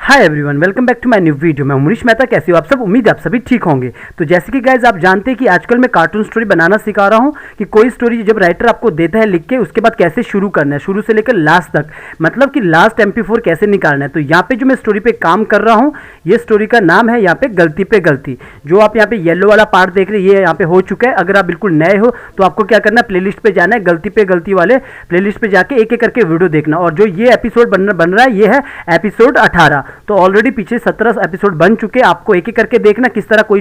Hi everyone, welcome back to my new video. मैं मनीष मेहता। कैसे हो आप सब? उम्मीद है आप सभी ठीक होंगे। तो जैसे कि गाइज आप जानते हैं कि आजकल मैं कार्टून स्टोरी बनाना सिखा रहा हूँ कि कोई स्टोरी जब राइटर आपको देता है लिख के, उसके बाद कैसे शुरू करना है, शुरू से लेकर लास्ट तक, मतलब कि लास्ट MP4 कैसे निकालना है। तो यहाँ पे जो मैं स्टोरी पे काम कर रहा हूँ, ये स्टोरी का नाम है यहाँ पे गलती पे गलती। जो आप यहाँ पे येलो वाला पार्ट देख रहे हैं, ये यहाँ पे हो चुका है। अगर आप बिल्कुल नए हो तो आपको क्या करना है, प्लेलिस्ट पे जाना है, गलती पे गलती वाले प्लेलिस्ट पे जाके एक एक करके वीडियो देखना। और जो ये एपिसोड बन रहा है, ये है एपिसोड 18। तो ऑलरेडी पीछे 17 एपिसोड बन चुके हैं। आपको एक एक करके देखना किस तरह कोई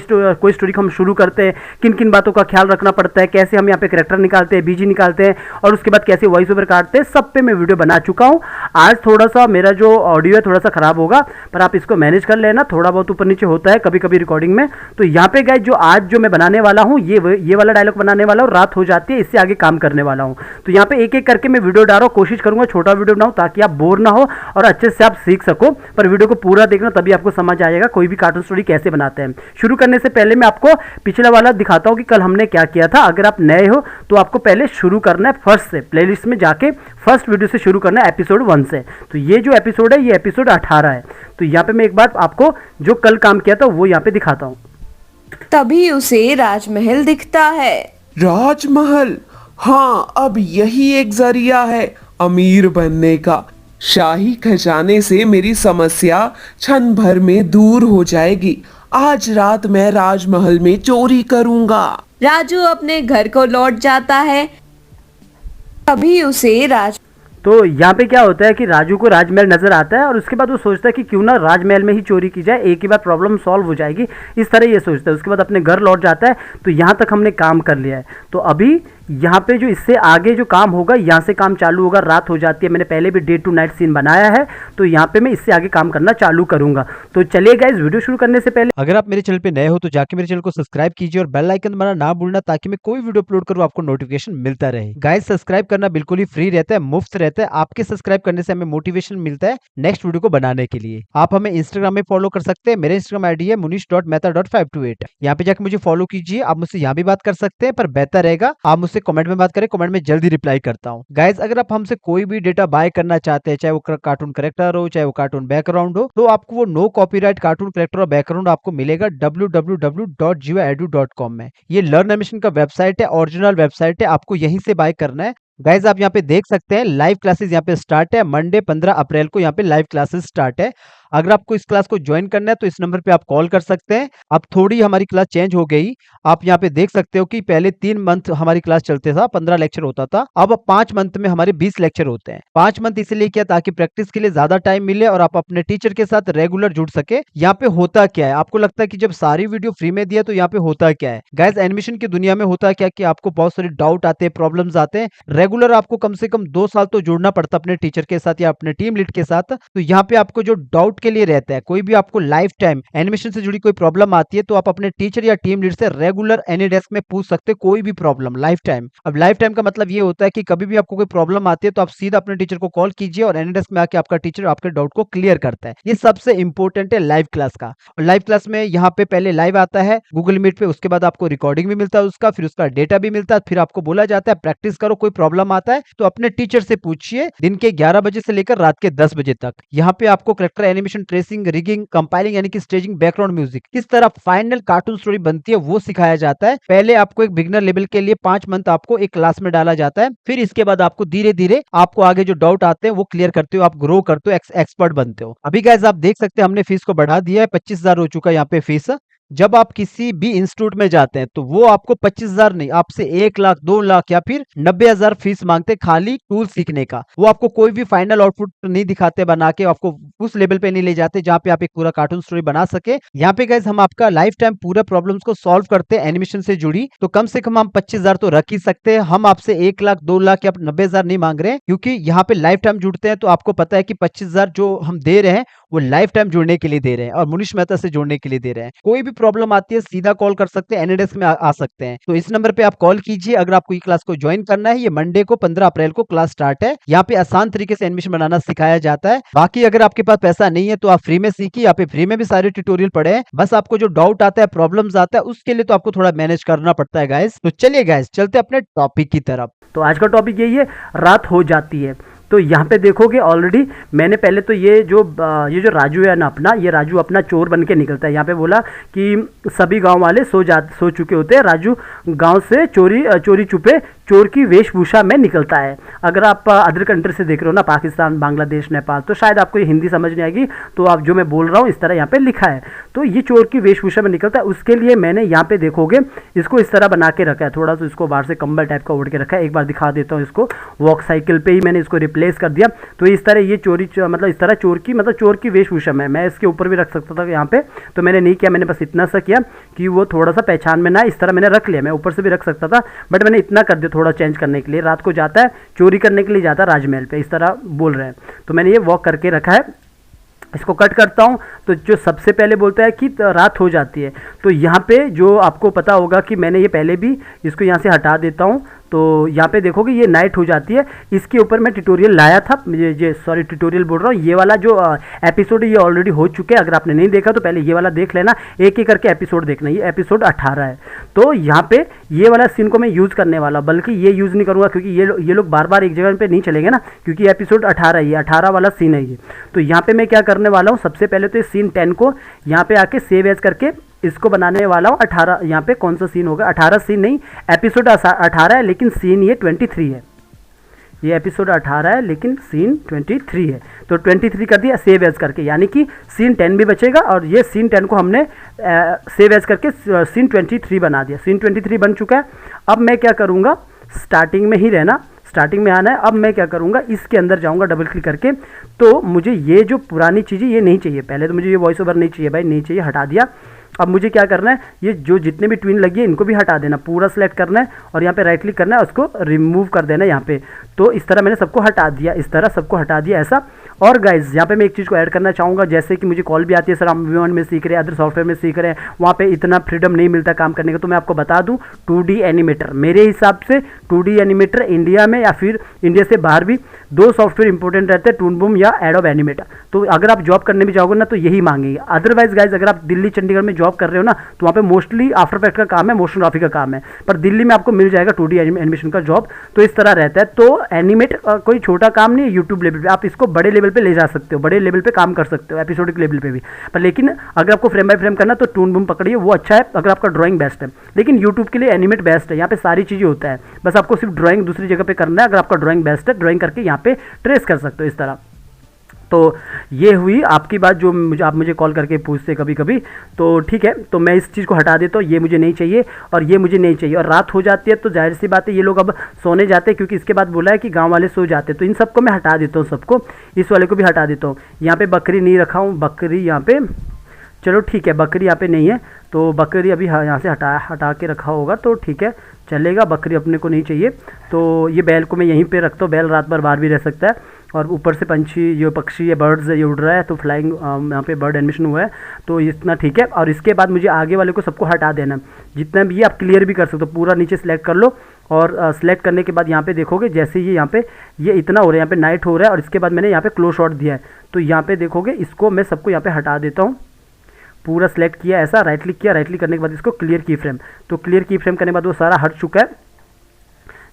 स्टोरी को हम शुरू करते हैं, किन किन बातों का ख्याल रखना पड़ता है, कैसे हम यहाँ पे कैरेक्टर निकालते हैं, बीजी निकालते हैं, और उसके बाद कैसे वॉइस ओवर काटते हैं, सब पे मैं वीडियो बना चुका हूँ। आज थोड़ा सा मेरा जो ऑडियो है थोड़ा सा खराब होगा, पर आप इसको मैनेज कर लेना, थोड़ा बहुत ऊपर नीचे होता है कभी कभी रिकॉर्डिंग में। तो यहाँ पे गाइस जो आज जो मैं बनाने वाला हूँ, ये वाला डायलॉग बनाने वाला हूँ, रात हो जाती है, इससे आगे काम करने वाला हूँ। तो यहाँ पे एक एक करके मैं वीडियो डाल रहा हूँ, कोशिश करूंगा छोटा वीडियो बनाऊँ ताकि आप बोर ना हो और अच्छे से आप सीख सको। पर वीडियो को पूरा देखना, तभी आपको समझ आएगा कोई भी कार्टून स्टोरी कैसे बनाते हैं। शुरू करने से पहले मैं आपको पिछला वाला दिखाता हूँ कि कल हमने क्या किया था। अगर आप नए हो तो आपको पहले शुरू करना है फर्स्ट से, प्लेलिस्ट में जाके फर्स्ट वीडियो से शुरू करना है, एपिसोड 1 से। तो ये जो एपिसोड है, ये एपिसोड 18 है। तो यहाँ पे मैं एक बार आपको जो कल काम किया था वो यहाँ पे दिखाता हूँ। तभी उसे राजमहल दिखता है। राजमहल, हाँ, अब यही एक जरिया है अमीर बनने का। शाही खजाने से मेरी समस्या क्षण भर में दूर हो जाएगी। आज रात मैं राजमहल में चोरी करूंगा। राजू अपने घर को लौट जाता है। तभी उसे तो यहाँ पे क्या होता है कि राजू को राजमहल नजर आता है और उसके बाद वो सोचता है कि क्यों ना राजमहल में ही चोरी की जाए, एक ही बार प्रॉब्लम सॉल्व हो जाएगी, इस तरह ये सोचता है। उसके बाद अपने घर लौट जाता है। तो यहाँ तक हमने काम कर लिया है। तो अभी यहाँ पे जो इससे आगे जो काम होगा, यहाँ से काम चालू होगा। रात हो जाती है, मैंने पहले भी डे टू नाइट सीन बनाया है, तो यहाँ पे मैं इससे आगे काम करना चालू करूंगा। तो चलिए गाइस, वीडियो शुरू करने से पहले अगर आप मेरे चैनल पे नए हो तो जाके मेरे चैनल को सब्सक्राइब कीजिए और बेल आइकन दबाना ना भूलना, ताकि मैं कोई वीडियो अपलोड करूँ आपको नोटिफिकेशन मिलता रहे। गाइस, सब्सक्राइब करना बिल्कुल ही फ्री रहता है, मुफ्त रहता है। आपके सब्सक्राइब करने से हमें मोटिवेशन मिलता है नेक्स्ट वीडियो को बनाने के लिए। आप हमें इंस्टाग्राम में फॉलो कर सकते हैं। मेरा इंस्टाग्राम आईडी है munish.mehta.528। यहाँ पे जाकर मुझे फॉलो कीजिए। आप मुझसे यहाँ भी बात कर सकते हैं, पर बेहतर रहेगा आप मुझसे कमेंट में बात करें, कमेंट में जल्दी रिप्लाई करता हूँ। गाइज, अगर आप हमसे कोई भी डेटा बाय करना चाहते हैं, चाहे वो कार्टून कैरेक्टर हो, चाहे वो कार्टून बैकग्राउंड हो, तो आपको वो नो कॉपीराइट कार्टून कैरेक्टर और बैकग्राउंड आपको मिलेगा www.jivaedu.com में। ये लर्न एनिमेशन का वेबसाइट है, ओरिजिनल वेबसाइट है, आपको यहीं से बाय करना है। गाइज, आप यहाँ पे देख सकते हैं लाइव क्लासेस यहाँ पे स्टार्ट है। मंडे 15 अप्रैल को यहाँ पे लाइव क्लासेस स्टार्ट है। अगर आपको इस क्लास को ज्वाइन करना है तो इस नंबर पे आप कॉल कर सकते हैं। अब थोड़ी हमारी क्लास चेंज हो गई। आप यहाँ पे देख सकते हो कि पहले 3 मंथ हमारी क्लास चलते था, 15 लेक्चर होता था। अब 5 मंथ में हमारे 20 लेक्चर होते हैं। 5 मंथ इसलिए किया ताकि प्रैक्टिस के लिए ज्यादा टाइम मिले और आप अपने टीचर के साथ रेगुलर जुड़ सके। यहाँ पे होता क्या है, आपको लगता है कि जब सारी वीडियो फ्री में दिया तो यहाँ पे होता क्या है। गाइस, एनिमेशन की दुनिया में होता क्या कि आपको बहुत सारे डाउट आते हैं, प्रॉब्लम्स आते हैं। रेगुलर आपको कम से कम 2 साल तो जुड़ना पड़ता अपने टीचर के साथ या अपने टीम लीड के साथ। तो यहाँ पे आपको जो डाउट के लिए रहता है, कोई भी आपको लाइफ टाइम एनिमेशन से जुड़ी कोई प्रॉब्लम आती है, तो आप अपने टीचर या टीम लीड से रेगुलर एनी डेस्क में पूछ सकते हैं कोई भी प्रॉब्लम लाइफ टाइम। अब लाइफ टाइम का मतलब ये होता है कि कभी भी आपको कोई प्रॉब्लम आती है तो आप सीधा अपने टीचर को कॉल कीजिए और एनी डेस्क में आके आपका टीचर आपके डाउट को क्लियर करता है। ये सबसे इंपॉर्टेंट है लाइव क्लास का। और लाइव क्लास में यहाँ पे पहले लाइव आता है गूगल मीट पे, उसके बाद आपको रिकॉर्डिंग भी मिलता है उसका, फिर उसका डेटा भी मिलता है, फिर आपको बोला जाता है प्रैक्टिस करो। कोई प्रॉब्लम आता है तो अपने टीचर से पूछिए। दिन के 11 बजे से लेकर रात के 10 बजे तक यहाँ पे आपको character animation, tracing, rigging, compiling यानी कि स्टेजिंग, बैकग्राउंड म्यूजिक, किस तरह फाइनल कार्टून स्टोरी बनती है वो सिखाया जाता है। पहले आपको एक बिगिनर लेवल के लिए 5 मंथ आपको एक क्लास में डाला जाता है। फिर इसके बाद आपको धीरे धीरे आपको आगे जो डाउट आते हैं वो क्लियर करते हो, आप ग्रो करते हो, एक्सपर्ट बनते हो। अभी गाइस आप देख सकते हैं हमने फीस को बढ़ा दिया है, 25,000 हो चुका है यहाँ पे फीस। जब आप किसी भी इंस्टीट्यूट में जाते हैं तो वो आपको 25,000 नहीं, आपसे 1 लाख, 2 लाख या फिर 90,000 फीस मांगते खाली टूल सीखने का। वो आपको कोई भी फाइनल आउटपुट नहीं दिखाते बना के, आपको उस लेवल पे नहीं ले जाते जहाँ पे आप एक पूरा कार्टून स्टोरी बना सके। यहाँ पे गाइस हम आपका लाइफ टाइम पूरा प्रॉब्लम्स को सॉल्व करते हैं एनिमेशन से जुड़ी। तो कम से कम हम 25,000 तो रख ही सकते हैं। हम आपसे 1 लाख, 2 लाख या 90,000 नहीं मांग रहे हैं, क्योंकि यहाँ पे लाइफ टाइम जुड़ते हैं। तो आपको पता है कि 25,000 जो हम दे रहे हैं वो लाइफ टाइम जुड़ने के लिए दे रहे हैं और मनीष मेहता से जुड़ने के लिए दे रहे हैं। कोई भी प्रॉब्लम आती है सीधा कॉल कर सकते हैं, एनीडेस्क में आ सकते हैं। तो इस नंबर पे आप कॉल कीजिए अगर आपको ये क्लास को ज्वाइन करना है। ये मंडे को 15 अप्रैल को क्लास स्टार्ट है। यहाँ पे आसान तरीके से एनिमेशन बनाना सिखाया जाता है। बाकी अगर आपके पास पैसा नहीं है तो आप फ्री में सीखिए, यहाँ पे फ्री में भी सारे ट्यूटोरियल पड़े हैं। बस आपको जो डाउट आता है, प्रॉब्लम्स आता है, उसके लिए तो आपको थोड़ा मैनेज करना पड़ता है गाइस। तो चलिए गाइस, चलते अपने टॉपिक की तरफ। तो आज का टॉपिक यही है, रात हो जाती है। तो यहाँ पे देखोगे ऑलरेडी मैंने पहले तो ये जो राजू है ना अपना, ये राजू अपना चोर बन के निकलता है। यहाँ पे बोला कि सभी गांव वाले सो चुके होते हैं, राजू गांव से चोरी छुपे चोर की वेशभूषा में निकलता है। अगर आप अदर कंट्री से देख रहे हो ना, पाकिस्तान, बांग्लादेश, नेपाल, तो शायद आपको ये हिंदी समझ नहीं आएगी, तो आप जो मैं बोल रहा हूँ इस तरह यहाँ पे लिखा है। तो ये चोर की वेशभूषा में निकलता है, उसके लिए मैंने यहाँ पे देखोगे इसको इस तरह बना के रखा है, थोड़ा सा इसको बाहर से कंबल टाइप का ओढ़ के रखा है। एक बार दिखा देता हूँ इसको, वॉक साइकिल पे ही मैंने इसको रिप्लेस कर दिया। तो इस तरह ये मतलब इस तरह चोर की वेशभूषा में मैं इसके ऊपर भी रख सकता था यहाँ पे, तो मैंने नहीं किया, मैंने बस इतना सा किया कि वो थोड़ा सा पहचान में ना, इस तरह मैंने रख लिया। मैं ऊपर से भी रख सकता था बट मैंने इतना कर दिया थोड़ा चेंज करने के लिए। रात को जाता है चोरी करने के लिए, जाता है राजमहल पे, इस तरह बोल रहे हैं, तो मैंने ये वॉक करके रखा है। इसको कट करता हूँ तो जो सबसे पहले बोलता है कि रात हो जाती है, तो यहाँ पे जो आपको पता होगा कि मैंने ये पहले भी इसको यहाँ से हटा देता हूँ, तो यहाँ पे देखोगे ये नाइट हो जाती है। इसके ऊपर मैं ट्यूटोरियल लाया था, सॉरी ट्यूटोरियल बोल रहा हूँ, ये वाला जो एपिसोड है ये ऑलरेडी हो चुके हैं। अगर आपने नहीं देखा तो पहले ये वाला देख लेना, एक एक करके एपिसोड देखना। ये एपिसोड 18 है। तो यहाँ पे ये वाला सीन को मैं यूज़ करने वाला, बल्कि ये यूज़ नहीं करूँगा क्योंकि ये लोग बार बार एक जगह पे नहीं चलेंगे ना, क्योंकि एपिसोड 18 है, ये 18 वाला सीन है ये। तो यहाँ पे मैं क्या करने वाला हूँ, सबसे पहले तो इस सीन 10 को यहाँ पे आके सेव एज करके इसको बनाने वाला हूँ 18। यहाँ पे कौन सा सीन होगा, 18 सीन नहीं, एपिसोड 18 है लेकिन सीन ये 23 है। ये एपिसोड 18 है लेकिन सीन 23 है, तो 23 कर दिया सेव एज करके, यानी कि सीन 10 भी बचेगा और ये सीन 10 को हमने सेव एज करके सीन 23 बना दिया। सीन 23 बन चुका है। अब मैं क्या करूँगा, स्टार्टिंग में ही रहना, स्टार्टिंग में आना है। अब मैं क्या करूँगा, इसके अंदर जाऊँगा डबल क्लिक करके, तो मुझे ये जो पुरानी चीज़ें ये नहीं चाहिए। पहले तो मुझे ये वॉइस ओवर नहीं चाहिए भाई, नहीं चाहिए, हटा दिया। अब मुझे क्या करना है, ये जो जितने भी ट्विन लगी है इनको भी हटा देना, पूरा सेलेक्ट करना है और यहाँ पे राइट क्लिक करना है, उसको रिमूव कर देना यहाँ पे। तो इस तरह मैंने सबको हटा दिया, इस तरह सबको हटा दिया ऐसा। और गाइज यहाँ पे मैं एक चीज़ को ऐड करना चाहूँगा, जैसे कि मुझे कॉल भी आती है, सर हम V1 में सीख रहे हैं, अदर सॉफ्टवेयर में सीख रहे हैं, वहाँ पे इतना फ्रीडम नहीं मिलता काम करने का। तो मैं आपको बता दूँ 2D एनिमेटर, मेरे हिसाब से 2D एनिमेटर इंडिया में या फिर इंडिया से बाहर भी 2 सॉफ्टवेयर इंपॉर्टेंट रहते हैं, टून बूम या एडोब एनिमेटर। तो अगर आप जॉब करने भी जाओगे ना तो यही मांगेंगे। अदरवाइज गाइज अगर आप दिल्ली चंडीगढ़ में जॉब कर रहे हो ना तो वहाँ पे मोस्टली आफ्टर इफेक्ट का काम है, मोशन ग्राफिक का काम है, पर दिल्ली में आपको मिल जाएगा 2D एनिमेशन का जॉब। तो इस तरह रहता है। तो एनिमेट कोई छोटा काम नहीं है, यूट्यूब लेवल पे आप इसको बड़े लेवल पे ले जा सकते हो, बड़े लेवल पे काम कर सकते हो, एपिसोडिक लेवल पे भी। पर लेकिन अगर आपको फ्रेम बाय फ्रेम करना तो टून बूम पकड़िए, वो अच्छा है अगर आपका ड्राइंग बेस्ट है। लेकिन यूट्यूब के लिए एनिमेट बेस्ट है, यहाँ पे सारी चीज़ें होता है, बस आपको सिर्फ ड्राइंग दूसरी जगह पे करना है। अगर आपका ड्राइंग बेस्ट है, ड्राइंग करके यहाँ पे ट्रेस कर सकते हो इस तरह। तो ये हुई आपकी बात जो आप मुझे कॉल करके पूछते कभी कभी, तो ठीक है। तो मैं इस चीज़ को हटा देता हूँ, ये मुझे नहीं चाहिए और ये मुझे नहीं चाहिए। और रात हो जाती है तो जाहिर सी बात है ये लोग अब सोने जाते हैं, क्योंकि इसके बाद बोला है कि गांव वाले सो जाते हैं। तो इन सबको मैं हटा देता हूँ, सबको, इस वाले को भी हटा देता हूँ। यहाँ पे बकरी नहीं रखा हूँ, बकरी यहाँ पे, चलो ठीक है, बकरी यहाँ पे नहीं है, तो बकरी अभी यहाँ से हटा के रखा होगा तो ठीक है, चलेगा। बकरी अपने को नहीं चाहिए। तो ये बैल को मैं यहीं पे रखता हूँ, बैल रात भर बाहर भी रह सकता है। और ऊपर से पंछी, ये पक्षी, ये बर्ड्स ये उड़ रहा है, तो फ्लाइंग यहाँ पे बर्ड एनिमेशन हुआ है, तो इतना ठीक है। और इसके बाद मुझे आगे वाले को सबको हटा देना, जितना भी ये आप क्लियर भी कर सकते हो, पूरा नीचे सेलेक्ट कर लो। और सेलेक्ट करने के बाद यहाँ पे देखोगे जैसे ये यहाँ पे ये इतना हो रहा है, यहाँ पे नाइट हो रहा है, और इसके बाद मैंने यहाँ पे क्लोज शॉट दिया है। तो यहाँ पे देखोगे इसको मैं सबको यहाँ पे हटा देता हूँ, पूरा सेलेक्ट किया ऐसा, राइट क्लिक किया, राइट क्लिक करने के बाद इसको क्लियर की फ्रेम। तो क्लियर की फ्रेम करने के बाद वो सारा हट चुका है,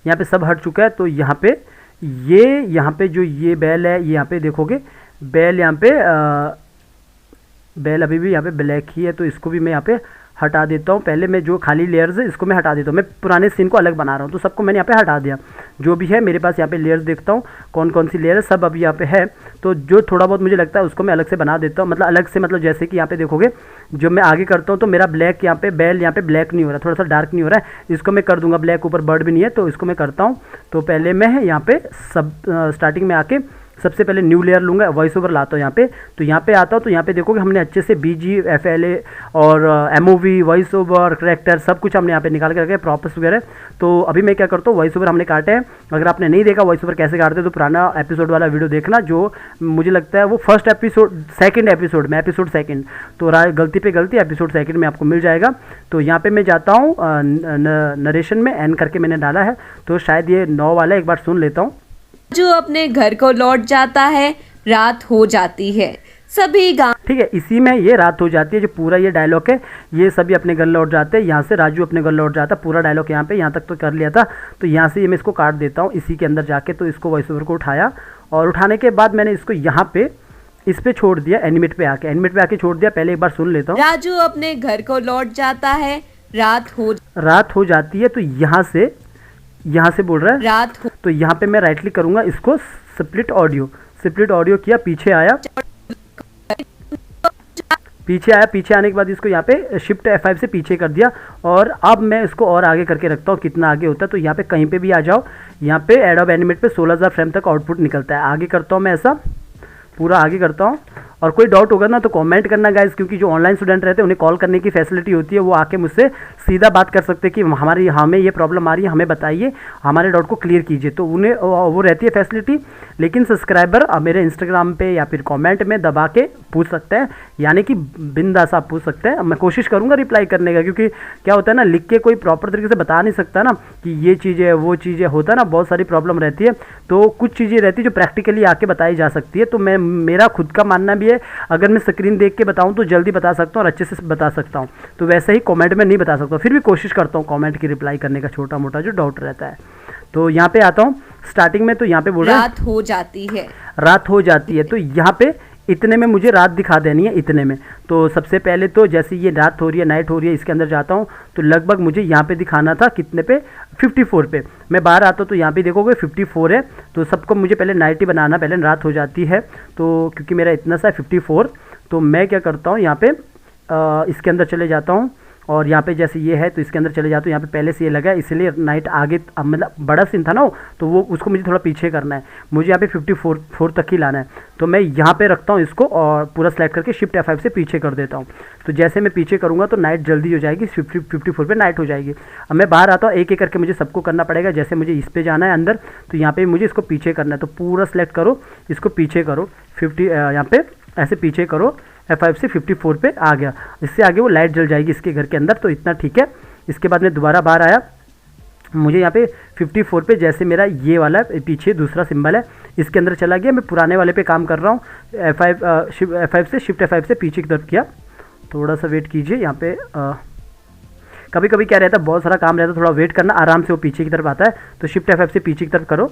यहाँ पे सब हट चुका है। तो यहाँ पे जो ये बैल है, ये यहाँ पे देखोगे बैल, यहाँ पे बैल अभी भी यहाँ पे ब्लैक ही है, तो इसको भी मैं यहाँ पे हटा देता हूँ। पहले मैं जो खाली लेयर्स है इसको मैं हटा देता हूँ, मैं पुराने सीन को अलग बना रहा हूँ, तो सबको मैंने यहाँ पे हटा दिया। जो भी है मेरे पास यहाँ पे लेयर्स देखता हूँ कौन कौन सी लेयर है, सब अभी यहाँ पे है। तो जो थोड़ा बहुत मुझे लगता है उसको मैं अलग से बना देता हूँ, मतलब अलग से, मतलब जैसे कि यहाँ पे देखोगे जो मैं आगे करता हूँ तो मेरा ब्लैक यहाँ पे बैल यहाँ पे ब्लैक नहीं हो रहा, थोड़ा सा डार्क नहीं हो रहा है, इसको मैं कर दूंगा ब्लैक, ऊपर बर्ड भी नहीं है, तो इसको मैं करता हूँ। तो पहले मैं यहाँ पे सब स्टार्टिंग में आके सबसे पहले न्यू लेयर लूँगा, वॉइस ओवर लाता हूँ यहाँ पे। तो यहाँ पे आता हूँ तो यहाँ पे देखोगे हमने अच्छे से BG, FLA और MOV, वॉइस ओवर, करेक्टर सब कुछ हमने यहाँ पे निकाल के रखे, प्रॉपर्स वगैरह। तो अभी मैं क्या करता हूँ, वॉइस ओवर हमने काटे हैं। अगर आपने नहीं देखा वॉइस ओवर कैसे काटते तो पुराना एपिसोड वाला वीडियो देखना, जो मुझे लगता है वो फर्स्ट एपिसोड, सेकेंड एपिसोड में, एपिसोड सेकेंड, तो गलती पे गलती एपिसोड सेकेंड में आपको मिल जाएगा। तो यहाँ पे मैं जाता हूँ नरेशन में, एन करके मैंने डाला है, तो शायद ये 9 वाला, एक बार सुन लेता हूँ। जो अपने घर को लौट जाता है, रात हो जाती है, सभी गांव, ठीक है, इसी में ये रात हो जाती है, जो पूरा ये डायलॉग है, ये सभी अपने घर लौट जाते हैं। यहाँ से राजू अपने घर लौट जाता है, पूरा डायलॉग यहाँ पे, यहाँ तक तो कर लिया था। तो यहाँ से ये मैं इसको काट देता हूँ इसी के अंदर जाके। तो इसको वॉइस ओवर को उठाया और उठाने के बाद मैंने इसको यहाँ पे इस पे छोड़ दिया, एनिमेट पे आके छोड़ दिया। पहले एक बार सुन लेता हूँ। राजू अपने घर को लौट जाता है, रात हो जाती है, तो यहाँ से बोल रहा है रात हो तो यहाँ पे मैं राइट क्लिक करूंगा, इसको स्प्लिट ऑडियो किया, पीछे आया, पीछे आने के बाद इसको यहाँ पे शिफ्ट F5 से पीछे कर दिया। और अब मैं इसको और आगे करके रखता हूँ, कितना आगे होता है, तो यहाँ पे कहीं पे भी आ जाओ, यहाँ पे एडोब एनिमेट पे 16,000 फ्रेम तक आउटपुट निकलता है। आगे करता हूँ मैं ऐसा, पूरा आगे करता हूँ। और कोई डाउट होगा ना तो कमेंट करना गाइस, क्योंकि जो ऑनलाइन स्टूडेंट रहते हैं उन्हें कॉल करने की फैसिलिटी होती है, वो आके मुझसे सीधा बात कर सकते हैं कि हमें ये प्रॉब्लम आ रही है, हमें बताइए, हमारे डाउट को क्लियर कीजिए, तो उन्हें वो रहती है फैसिलिटी। लेकिन सब्सक्राइबर मेरे इंस्टाग्राम पे या फिर कमेंट में दबा के पूछ सकते हैं, यानी कि बिंदास आप पूछ सकते हैं। मैं कोशिश करूँगा रिप्लाई करने का, क्योंकि क्या होता है ना, लिख के कोई प्रॉपर तरीके से बता नहीं सकता ना कि ये चीज़ है वो चीज़ है, होता है ना, बहुत सारी प्रॉब्लम रहती है। तो कुछ चीज़ें रहती है जो प्रैक्टिकली आके बताई जा सकती है। तो मेरा खुद का मानना भी है, अगर मैं स्क्रीन देख के बताऊं तो जल्दी बता सकता हूं और अच्छे से बता सकता हूं, तो वैसे ही कमेंट में नहीं बता सकता, फिर भी कोशिश करता हूं कमेंट की रिप्लाई करने का, छोटा मोटा जो डाउट रहता है। तो यहाँ पे आता हूं स्टार्टिंग में, तो यहाँ पे बोल रहा है रात हो जाती है, रात हो जाती है, तो यहाँ पे इतने में मुझे रात दिखा देनी है, इतने में। तो सबसे पहले तो जैसे ये रात हो रही है, नाइट हो रही है, इसके अंदर जाता हूँ तो लगभग मुझे यहाँ पे दिखाना था कितने पे, 54 पे। मैं बाहर आता हूँ तो यहाँ पे देखोगे 54 है, तो सबको मुझे पहले नाइट ही बनाना, पहले रात हो जाती है। तो क्योंकि मेरा इतना सा 54, तो मैं क्या करता हूँ, यहाँ पे इसके अंदर चले जाता हूँ, और यहाँ पे जैसे ये है तो इसके अंदर चले जाता हूँ। यहाँ पे पहले से ये लगा है, इसलिए नाइट आगे, मतलब बड़ा सीन था ना वो, तो वो उसको मुझे थोड़ा पीछे करना है, मुझे यहाँ पे 54 तक ही लाना है। तो मैं यहाँ पे रखता हूँ इसको और पूरा सेलेक्ट करके शिफ्ट F5 से पीछे कर देता हूँ। तो जैसे मैं पीछे करूँगा तो नाइट जल्दी हो जाएगी, 54 पे नाइट हो जाएगी। अब मैं बाहर आता हूँ, एक एक करके मुझे सबको करना पड़ेगा। जैसे मुझे इस पर जाना है अंदर, तो यहाँ पे मुझे इसको पीछे करना है, तो पूरा सेलेक्ट करो, इसको पीछे करो, 50 यहाँ पे ऐसे पीछे करो, F5 से 54 पे आ गया। इससे आगे वो लाइट जल जाएगी इसके घर के अंदर, तो इतना ठीक है। इसके बाद मैं दोबारा बाहर आया, मुझे यहाँ पे 54 पे जैसे मेरा ये वाला पीछे दूसरा सिंबल है, इसके अंदर चला गया। मैं पुराने वाले पे काम कर रहा हूँ, F5 से शिफ्ट F5 से पीछे की तरफ किया। थोड़ा सा वेट कीजिए, यहाँ पे कभी कभी क्या रहता है, बहुत सारा काम रहता है, थोड़ा वेट करना, आराम से वो पीछे की तरफ आता है। तो शिफ्ट F5 से पीछे की तरफ करो,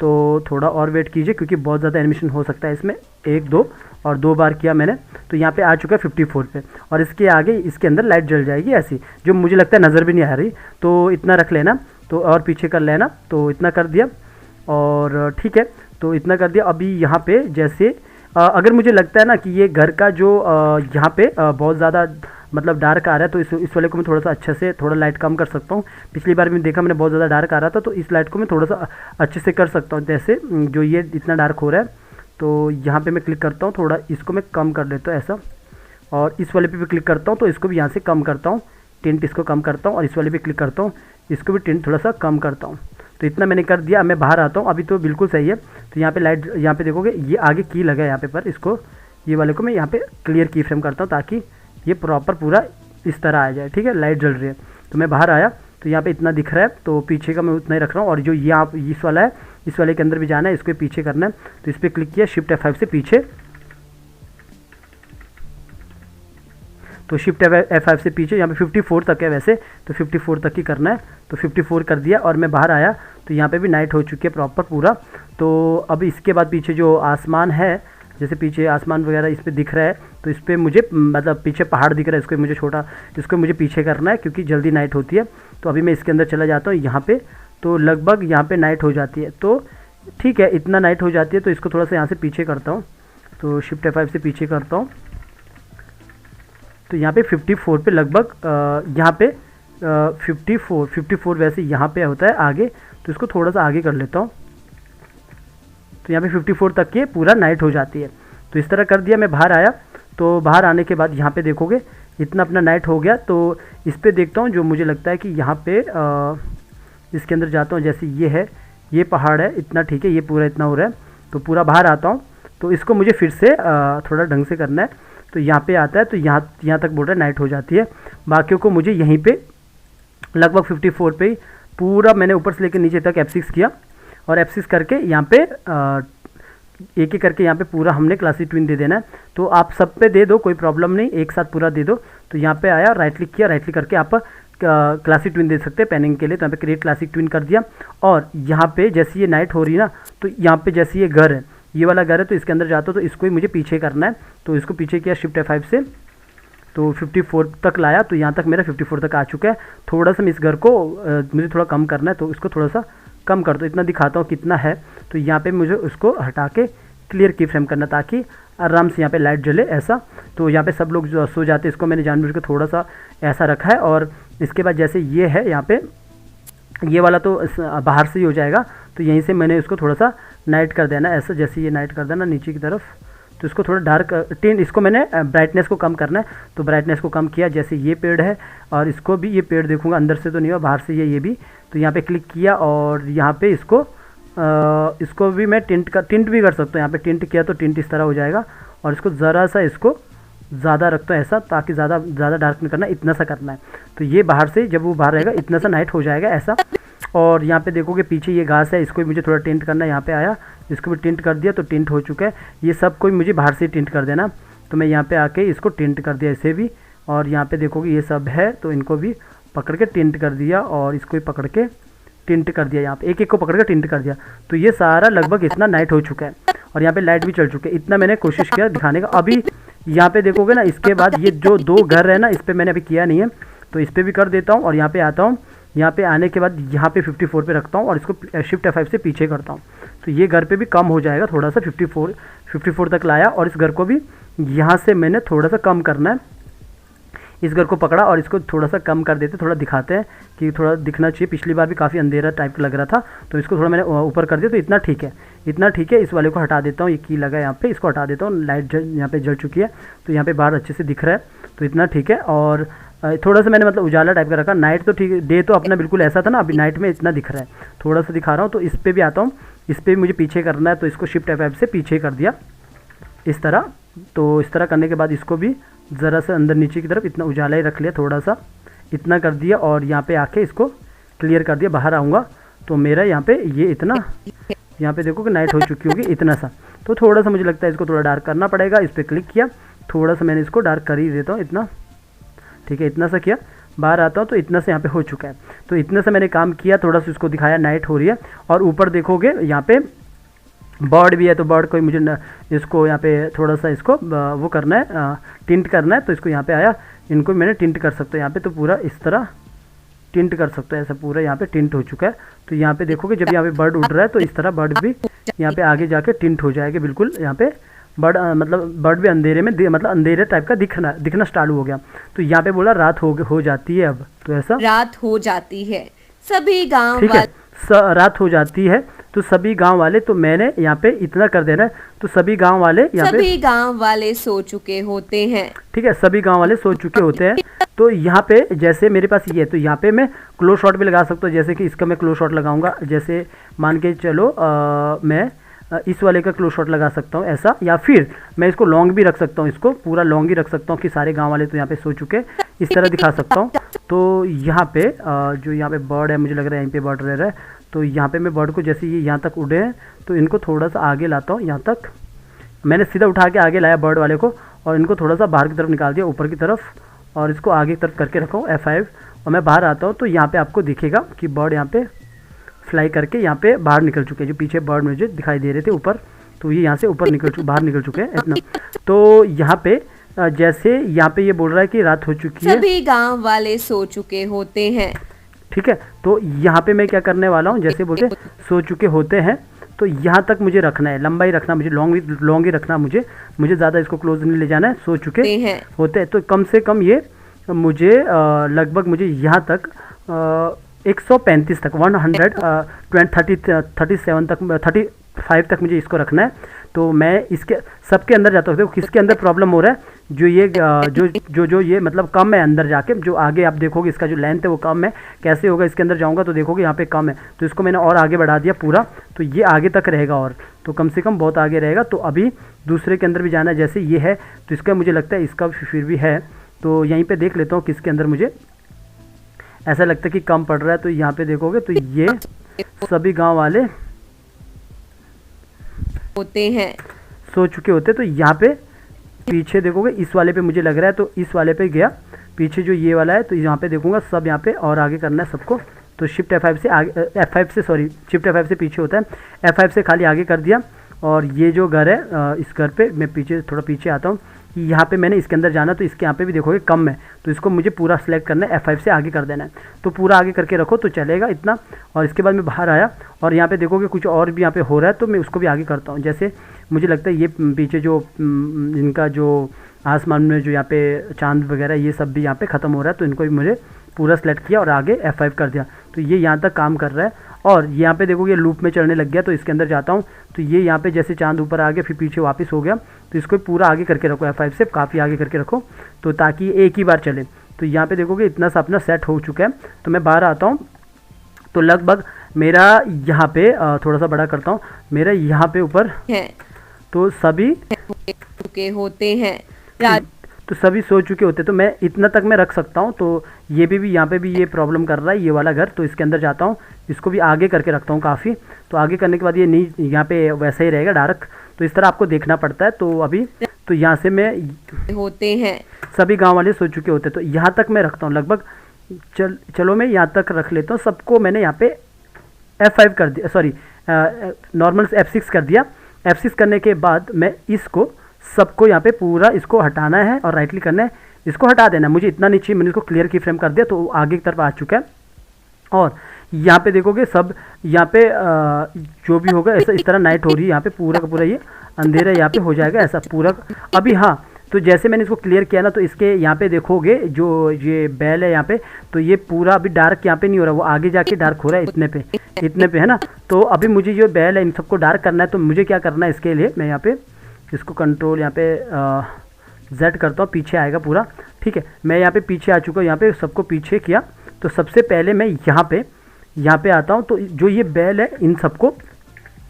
तो थोड़ा और वेट कीजिए, क्योंकि बहुत ज़्यादा एनिमेशन हो सकता है इसमें। 1 2 और 2 बार किया मैंने, तो यहाँ पे आ चुका है 54 पे, और इसके आगे इसके अंदर लाइट जल जाएगी ऐसी, जो मुझे लगता है नज़र भी नहीं आ रही। तो इतना रख लेना, तो और पीछे कर लेना, तो इतना कर दिया, और ठीक है, तो इतना कर दिया। अभी यहाँ पे जैसे अगर मुझे लगता है ना कि ये घर का जो यहाँ पे बहुत ज़्यादा मतलब डार्क आ रहा है, तो इस वाले को मैं थोड़ा सा अच्छे से थोड़ा लाइट कम कर सकता हूँ। पिछली बार मैंने देखा, मैंने बहुत ज़्यादा डार्क आ रहा था, तो इस लाइट को मैं थोड़ा सा अच्छे से कर सकता हूँ। जैसे जो ये इतना डार्क हो रहा है, तो यहाँ पे मैं क्लिक करता हूँ, थोड़ा इसको मैं कम कर लेता हूँ ऐसा, और इस वाले पे भी क्लिक करता हूँ, तो इसको भी यहाँ से कम करता हूँ, टिंट इसको कम करता हूँ, और इस वाले पे क्लिक करता हूँ, इसको भी टिंट थोड़ा सा कम करता हूँ। तो इतना मैंने कर दिया। अब मैं बाहर आता हूँ, अभी तो बिल्कुल सही है। तो यहाँ पे लाइट, यहाँ पे देखोगे ये आगे की लगा है यहाँ पे, पर इसको ये वाले को मैं यहाँ पे क्लियर की फ्रेम करता हूँ, ताकि ये प्रॉपर पूरा इस तरह आ जाए। ठीक है, लाइट जल रही है। तो मैं बाहर आया, तो यहाँ पे इतना दिख रहा है, तो पीछे का मैं उतना ही रख रहा हूँ। और जो यहाँ इस वाला है, इस वाले के अंदर भी जाना है, इसको पीछे करना है, तो इस पर क्लिक किया, शिफ्ट F5 से पीछे, तो शिफ्ट F5 से पीछे, यहाँ पे 54 तक है वैसे, तो 54 तक ही करना है। तो 54 कर दिया, और मैं बाहर आया, तो यहाँ पे भी नाइट हो चुकी है प्रॉपर पूरा। तो अब इसके बाद पीछे जो आसमान है, जैसे पीछे आसमान वगैरह इस पर दिख रहा है, तो इस पर मुझे मतलब पीछे पहाड़ दिख रहा है, इसको मुझे छोटा, इसको मुझे पीछे करना है, क्योंकि जल्दी नाइट होती है। तो अभी मैं इसके अंदर चला जाता हूँ यहाँ पे, तो लगभग यहाँ पे नाइट हो जाती है। तो ठीक है, इतना नाइट हो जाती है, तो इसको थोड़ा सा यहाँ से पीछे करता हूँ, तो शिफ्ट F5 से पीछे करता हूँ। तो यहाँ पे 54 पे लगभग यहाँ पे 54 वैसे यहाँ पे होता है आगे, तो इसको थोड़ा सा आगे कर लेता हूँ। तो यहाँ पे 54 तक के पूरा नाइट हो जाती है। तो इस तरह कर दिया। मैं बाहर आया, तो बाहर आने के बाद यहाँ पे देखोगे इतना अपना नाइट हो गया। तो इस पर देखता हूँ, जो मुझे लगता है कि यहाँ पे इसके अंदर जाता हूँ, जैसे ये है, ये पहाड़ है, इतना ठीक है, ये पूरा इतना हो रहा है। तो पूरा बाहर आता हूँ, तो इसको मुझे फिर से थोड़ा ढंग से करना है। तो यहाँ पे आता है, तो यहाँ तक बोल रहा है नाइट हो जाती है। बाकियों को मुझे यहीं पे लगभग 54 पे ही पूरा मैंने ऊपर से लेकर नीचे तक F6 किया, और F6 करके यहाँ पे एक एक करके यहाँ पे पूरा हमने क्लासिक ट्विन दे देना है। तो आप सब पे दे दो, कोई प्रॉब्लम नहीं, एक साथ पूरा दे दो। तो यहाँ पे आया, राइट क्लिक किया, राइट क्लिक करके आप क्लासिक ट्विन दे सकते हैं पैनिंग के लिए। तो यहाँ पे क्रिएट क्लासिक ट्विन कर दिया। और यहाँ पे जैसे ये नाइट हो रही है ना, तो यहाँ पे जैसे ये घर है, ये वाला घर है, तो इसके अंदर जाता हूँ तो इसको ही मुझे पीछे करना है। तो इसको पीछे किया शिफ्ट F5 से, तो 54 तक लाया। तो यहाँ तक मेरा 54 तक आ चुका है। थोड़ा सा मैं इस घर को मुझे थोड़ा कम करना है, तो इसको थोड़ा सा कम कर दो, इतना दिखाता हूँ कितना है। तो यहाँ पे मुझे उसको हटा के क्लियर की फ्रेम करना, ताकि आराम से यहाँ पे लाइट जले ऐसा। तो यहाँ पे सब लोग जो सो जाते हैं, इसको मैंने जानबूझ के थोड़ा सा ऐसा रखा है। और इसके बाद जैसे ये है यहाँ पे, ये वाला तो बाहर से ही हो जाएगा, तो यहीं से मैंने इसको थोड़ा सा नाइट कर देना ऐसा। जैसे ये नाइट कर देना नीचे की तरफ, तो इसको थोड़ा डार्क टिन, इसको मैंने ब्राइटनेस को कम करना है, तो ब्राइटनेस को कम किया। जैसे ये पेड़ है और इसको भी, ये पेड़ देखूंगा अंदर से तो नहीं हुआ, बाहर से ये भी। तो यहाँ पे क्लिक किया और यहाँ पे इसको भी मैं टिंट भी कर सकता हूँ। यहाँ पे टिंट किया तो टिंट इस तरह हो जाएगा। और इसको ज़रा सा इसको ज़्यादा रखता हूँ ऐसा, ताकि ज़्यादा डार्क नहीं करना, इतना सा करना है। तो ये बाहर से जब वो बाहर रहेगा इतना सा नाइट हो जाएगा ऐसा। और यहाँ पे देखोगे पीछे ये घास है, इसको भी मुझे थोड़ा टिंट करना है। यहाँ पे आया, इसको भी टिंट कर दिया, तो टिंट हो चुका है। ये सब को मुझे बाहर से टिंट कर देना, तो मैं यहाँ पे आके इसको टिंट कर दिया इसे भी। और यहाँ पे देखोगे ये सब है, तो इनको भी पकड़ के टिंट कर दिया, और इसको भी पकड़ के टिंट कर दिया। यहाँ पे एक एक को पकड़ के टिंट कर दिया। तो ये सारा लगभग इतना नाइट हो चुका है। और यहाँ पे लाइट भी चल चुके हैं। इतना मैंने कोशिश किया दिखाने का। अभी यहाँ पे देखोगे ना, इसके बाद ये जो 2 घर है ना, इस पर मैंने अभी किया नहीं है, तो इस पर भी कर देता हूँ। और यहाँ पे आता हूँ, यहाँ पे आने के बाद यहाँ पे 54 पे रखता हूँ और इसको शिफ्ट F5 से पीछे करता हूँ। तो ये घर पे भी कम हो जाएगा थोड़ा सा, 54 तक लाया। और इस घर को भी यहाँ से मैंने थोड़ा सा कम करना है। इस घर को पकड़ा और इसको थोड़ा सा कम कर देते, थोड़ा दिखाते हैं कि थोड़ा दिखना चाहिए। पिछली बार भी काफ़ी अंधेरा टाइप का लग रहा था, तो इसको थोड़ा मैंने ऊपर कर दिया। तो इतना ठीक है, इतना ठीक है। इस वाले को हटा देता हूँ, ये की लगा है यहाँ पे, इसको हटा देता हूँ। लाइट यहाँ पे जल चुकी है, तो यहाँ पे बाहर अच्छे से दिख रहा है, तो इतना ठीक है। और थोड़ा सा मैंने मतलब उजाला टाइप का रखा। नाइट तो ठीक, डे तो अपना बिल्कुल ऐसा था ना, अभी नाइट में इतना दिख रहा है, थोड़ा सा दिखा रहा हूँ। तो इस पर भी आता हूँ, इस पर भी मुझे पीछे करना है, तो इसको शिफ्ट F5 से पीछे कर दिया इस तरह। तो इस तरह करने के बाद इसको भी ज़रा सा अंदर नीचे की तरफ इतना उजाला ही रख लिया, थोड़ा सा इतना कर दिया। और यहाँ पे आके इसको क्लियर कर दिया। बाहर आऊँगा तो मेरा यहाँ पे ये इतना, यहाँ पे देखो कि नाइट हो चुकी होगी इतना सा। तो थोड़ा सा मुझे लगता है इसको थोड़ा डार्क करना पड़ेगा। इस पर क्लिक किया, थोड़ा सा मैंने इसको डार्क कर ही देता हूँ, इतना ठीक है, इतना सा किया। बाहर आता हूँ तो इतना से यहाँ पे हो चुका है। तो इतना से मैंने काम किया, थोड़ा सा इसको दिखाया, नाइट हो रही है। और ऊपर देखोगे यहाँ पे बर्ड भी है, तो बर्ड को मुझे इसको यहाँ पे थोड़ा सा इसको वो करना है, टिंट करना है। तो इसको यहाँ पे आया, इनको मैंने टिंट कर सकता हूँ यहाँ पे, तो पूरा इस तरह टिंट कर सकते हैं ऐसा, पूरा यहाँ पे टिंट हो चुका है। तो यहाँ पे देखोगे जब यहाँ पे बर्ड उड़ रहा है, तो इस तरह बर्ड भी यहाँ पे आगे जाके टिंट हो जाएगा बिल्कुल। यहाँ पे मतलब बर्ड भी अंधेरे में मतलब अंधेरे टाइप का दिखना स्टार्ट हो गया। तो यहाँ पे बोला रात हो जाती है अब, तो ऐसा रात हो जाती है, सभी गांव ठीक है, रात हो जाती है तो सभी गांव वाले, तो मैंने यहाँ पे इतना कर देना है। तो सभी गांव वाले यहाँ पे, सभी गांव वाले सो चुके होते हैं। ठीक है, सभी गांव वाले सो चुके होते हैं। तो यहाँ पे जैसे मेरे पास ये है, तो यहाँ पे मैं क्लोज शॉट भी लगा सकता हूँ। जैसे कि इसका मैं क्लोज शॉट लगाऊंगा, जैसे मान के चलो मैं इस वाले का क्लोज शॉट लगा सकता हूँ ऐसा। या फिर मैं इसको लॉन्ग भी रख सकता हूँ, इसको पूरा लॉन्ग ही रख सकता हूँ कि सारे गांव वाले तो यहाँ पे सो चुके, इस तरह दिखा सकता हूँ। तो यहाँ पे जो यहाँ पे बर्ड है, मुझे लग रहा है यहीं पे बर्ड रह रहा है। तो यहाँ पे मैं बर्ड को जैसे ये यहाँ तक उड़े हैं, तो इनको थोड़ा सा आगे लाता हूँ। यहाँ तक मैंने सीधा उठा के आगे लाया बर्ड वाले को, और इनको थोड़ा सा बाहर की तरफ निकाल दिया, ऊपर की तरफ, और इसको आगे की तरफ करके रखा हूँ F5। और मैं बाहर आता हूँ तो यहाँ पे आपको दिखेगा कि बर्ड यहाँ पे फ्लाई करके यहाँ पे बाहर निकल चुके हैं। जो पीछे बर्ड मुझे दिखाई दे रहे थे ऊपर, तो ये यहाँ से ऊपर बाहर निकल चुके हैं इतना। तो यहाँ पे जैसे यहाँ पे ये बोल रहा है कि रात हो चुकी है, सभी गांव वाले सो चुके होते हैं। ठीक है, तो यहाँ पे मैं क्या करने वाला हूँ, जैसे बोलते सो चुके होते हैं, तो यहाँ तक मुझे रखना है, लंबा ही रखना मुझे, लॉन्ग ही रखना मुझे ज़्यादा इसको क्लोज नहीं ले जाना है। सो चुके होते हैं, तो कम से कम ये मुझे लगभग मुझे यहाँ तक 135 तक 37 तक 35 तक मुझे इसको रखना है। तो मैं इसके सबके अंदर जाता हूँ। देखो किसके अंदर प्रॉब्लम हो रहा है, जो ये जो ये मतलब कम है अंदर जाके, जो आगे आप देखोगे इसका जो लेंथ है वो कम है। कैसे होगा, इसके अंदर जाऊँगा तो देखोगे यहाँ पे कम है, तो इसको मैंने और आगे बढ़ा दिया पूरा, तो ये आगे तक रहेगा, और तो कम से कम बहुत आगे रहेगा। तो अभी दूसरे के अंदर भी जाना है, जैसे ये है, तो इसका मुझे लगता है इसका फिर भी है, तो यहीं पर देख लेता हूँ किसके अंदर मुझे ऐसा लगता है कि कम पड़ रहा है। तो यहाँ पे देखोगे तो ये सभी गांव वाले होते हैं, सो चुके होते, तो यहाँ पे पीछे देखोगे इस वाले पे मुझे लग रहा है, तो इस वाले पे गया पीछे जो ये वाला है, तो यहाँ पे देखूंगा सब यहाँ पे और आगे करना है सबको। तो शिफ्ट F5 से आगे, F5 से सॉरी शिफ्ट F5 से पीछे होता है, F5 से खाली आगे कर दिया। और ये जो घर है इस घर पे मैं पीछे थोड़ा पीछे आता हूँ कि यहाँ पे मैंने इसके अंदर जाना, तो इसके यहाँ पे भी देखोगे कम है, तो इसको मुझे पूरा सेलेक्ट करना है, F5 से आगे कर देना है। तो पूरा आगे करके रखो तो चलेगा इतना। और इसके बाद मैं बाहर आया और यहाँ पे देखोगे कुछ और भी यहाँ पे हो रहा है, तो मैं उसको भी आगे करता हूँ। जैसे मुझे लगता है ये पीछे जो इनका जो आसमान में जो यहाँ पे चांद वगैरह ये सब भी यहाँ पे ख़त्म हो रहा है, तो इनको भी मुझे पूरा सेलेक्ट किया और आगे F5 कर दिया। तो ये यहाँ तक काम कर रहा है। और यहाँ पे देखोगे लूप में चढ़ने लग गया, तो इसके अंदर जाता हूँ तो ये यहाँ पे जैसे चांद ऊपर आ गया फिर पीछे वापस हो गया, तो इसको पूरा आगे करके रखो, F5 से काफ़ी आगे करके रखो, तो ताकि एक ही बार चले। तो यहाँ पे देखोगे इतना सा अपना सेट हो चुका है। तो मैं बाहर आता हूँ तो लगभग मेरा यहाँ पे थोड़ा सा बड़ा करता हूँ, मेरा यहाँ पे ऊपर है तो सभी चुके होते हैं। रात तो सभी सो चुके होते, तो मैं इतना तक मैं रख सकता हूँ। तो ये भी यहाँ पे भी ये प्रॉब्लम कर रहा है ये वाला घर, तो इसके अंदर जाता हूँ, इसको भी आगे करके रखता हूँ काफ़ी। तो आगे करने के बाद ये नहीं यहाँ पे वैसा ही रहेगा डार्क, तो इस तरह आपको देखना पड़ता है। तो अभी तो यहाँ से मैं होते हैं। सभी गांव वाले सो चुके होते, तो यहाँ तक मैं रखता हूँ लगभग। चलो मैं यहाँ तक रख लेता हूँ सबको। मैंने यहाँ पे F5 कर दिया, सॉरी नॉर्मल F6 कर दिया। F6 करने के बाद मैं इसको सबको यहाँ पे पूरा इसको हटाना है और राइट क्लिक करना है, इसको हटा देना है। मुझे इतना नीचे मैंने इसको क्लियर की फ्रेम कर दिया, तो आगे की तरफ आ चुका है। और यहाँ पे देखोगे सब यहाँ पे जो भी होगा ऐसा इस तरह नाइट हो रही है, यहाँ पे पूरा का पूरा ये अंधेरा यहाँ पे हो जाएगा ऐसा पूरा अभी। हाँ, तो जैसे मैंने इसको क्लियर किया ना, तो इसके यहाँ पे देखोगे जो ये बैल है यहाँ पे, तो ये पूरा अभी डार्क यहाँ पे नहीं हो रहा, वो आगे जाके डार्क हो रहा है इतने पे है ना। तो अभी मुझे जो बैल है इन सबको डार्क करना है, तो मुझे क्या करना है इसके लिए, मैं यहाँ पे इसको कंट्रोल यहाँ पे Z करता हूँ, पीछे आएगा पूरा। ठीक है, मैं यहाँ पे पीछे आ चुका हूँ, यहाँ पे सबको पीछे किया। तो सबसे पहले मैं यहाँ पे आता हूँ, तो जो ये बैल है इन सबको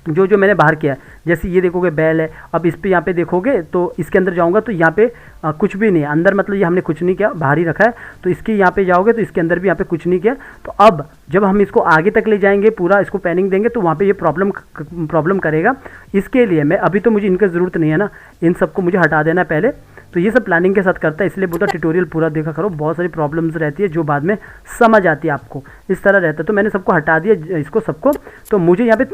जो मैंने बाहर किया है, जैसे ये देखोगे बैल है, अब इस पे यहाँ पे देखोगे तो इसके अंदर जाऊँगा तो यहाँ पे कुछ भी नहीं है अंदर, मतलब ये हमने कुछ नहीं किया, बाहर ही रखा है। तो इसके यहाँ पे जाओगे तो इसके अंदर भी यहाँ पे कुछ नहीं किया। तो अब जब हम इसको आगे तक ले जाएंगे, पूरा इसको पैनिंग देंगे, तो वहाँ पे ये प्रॉब्लम करेगा। इसके लिए मैं अभी तो मुझे इनका ज़रूरत नहीं है ना, इन सबको मुझे हटा देना पहले। तो ये सब प्लानिंग के साथ करता है, इसलिए बोलता ट्यूटोरियल पूरा देखा करो, बहुत सारी प्रॉब्लम्स रहती है जो बाद में समझ आती है आपको, इस तरह रहता है। तो मैंने सबको हटा दिया इसको सबको। तो मुझे यहाँ पे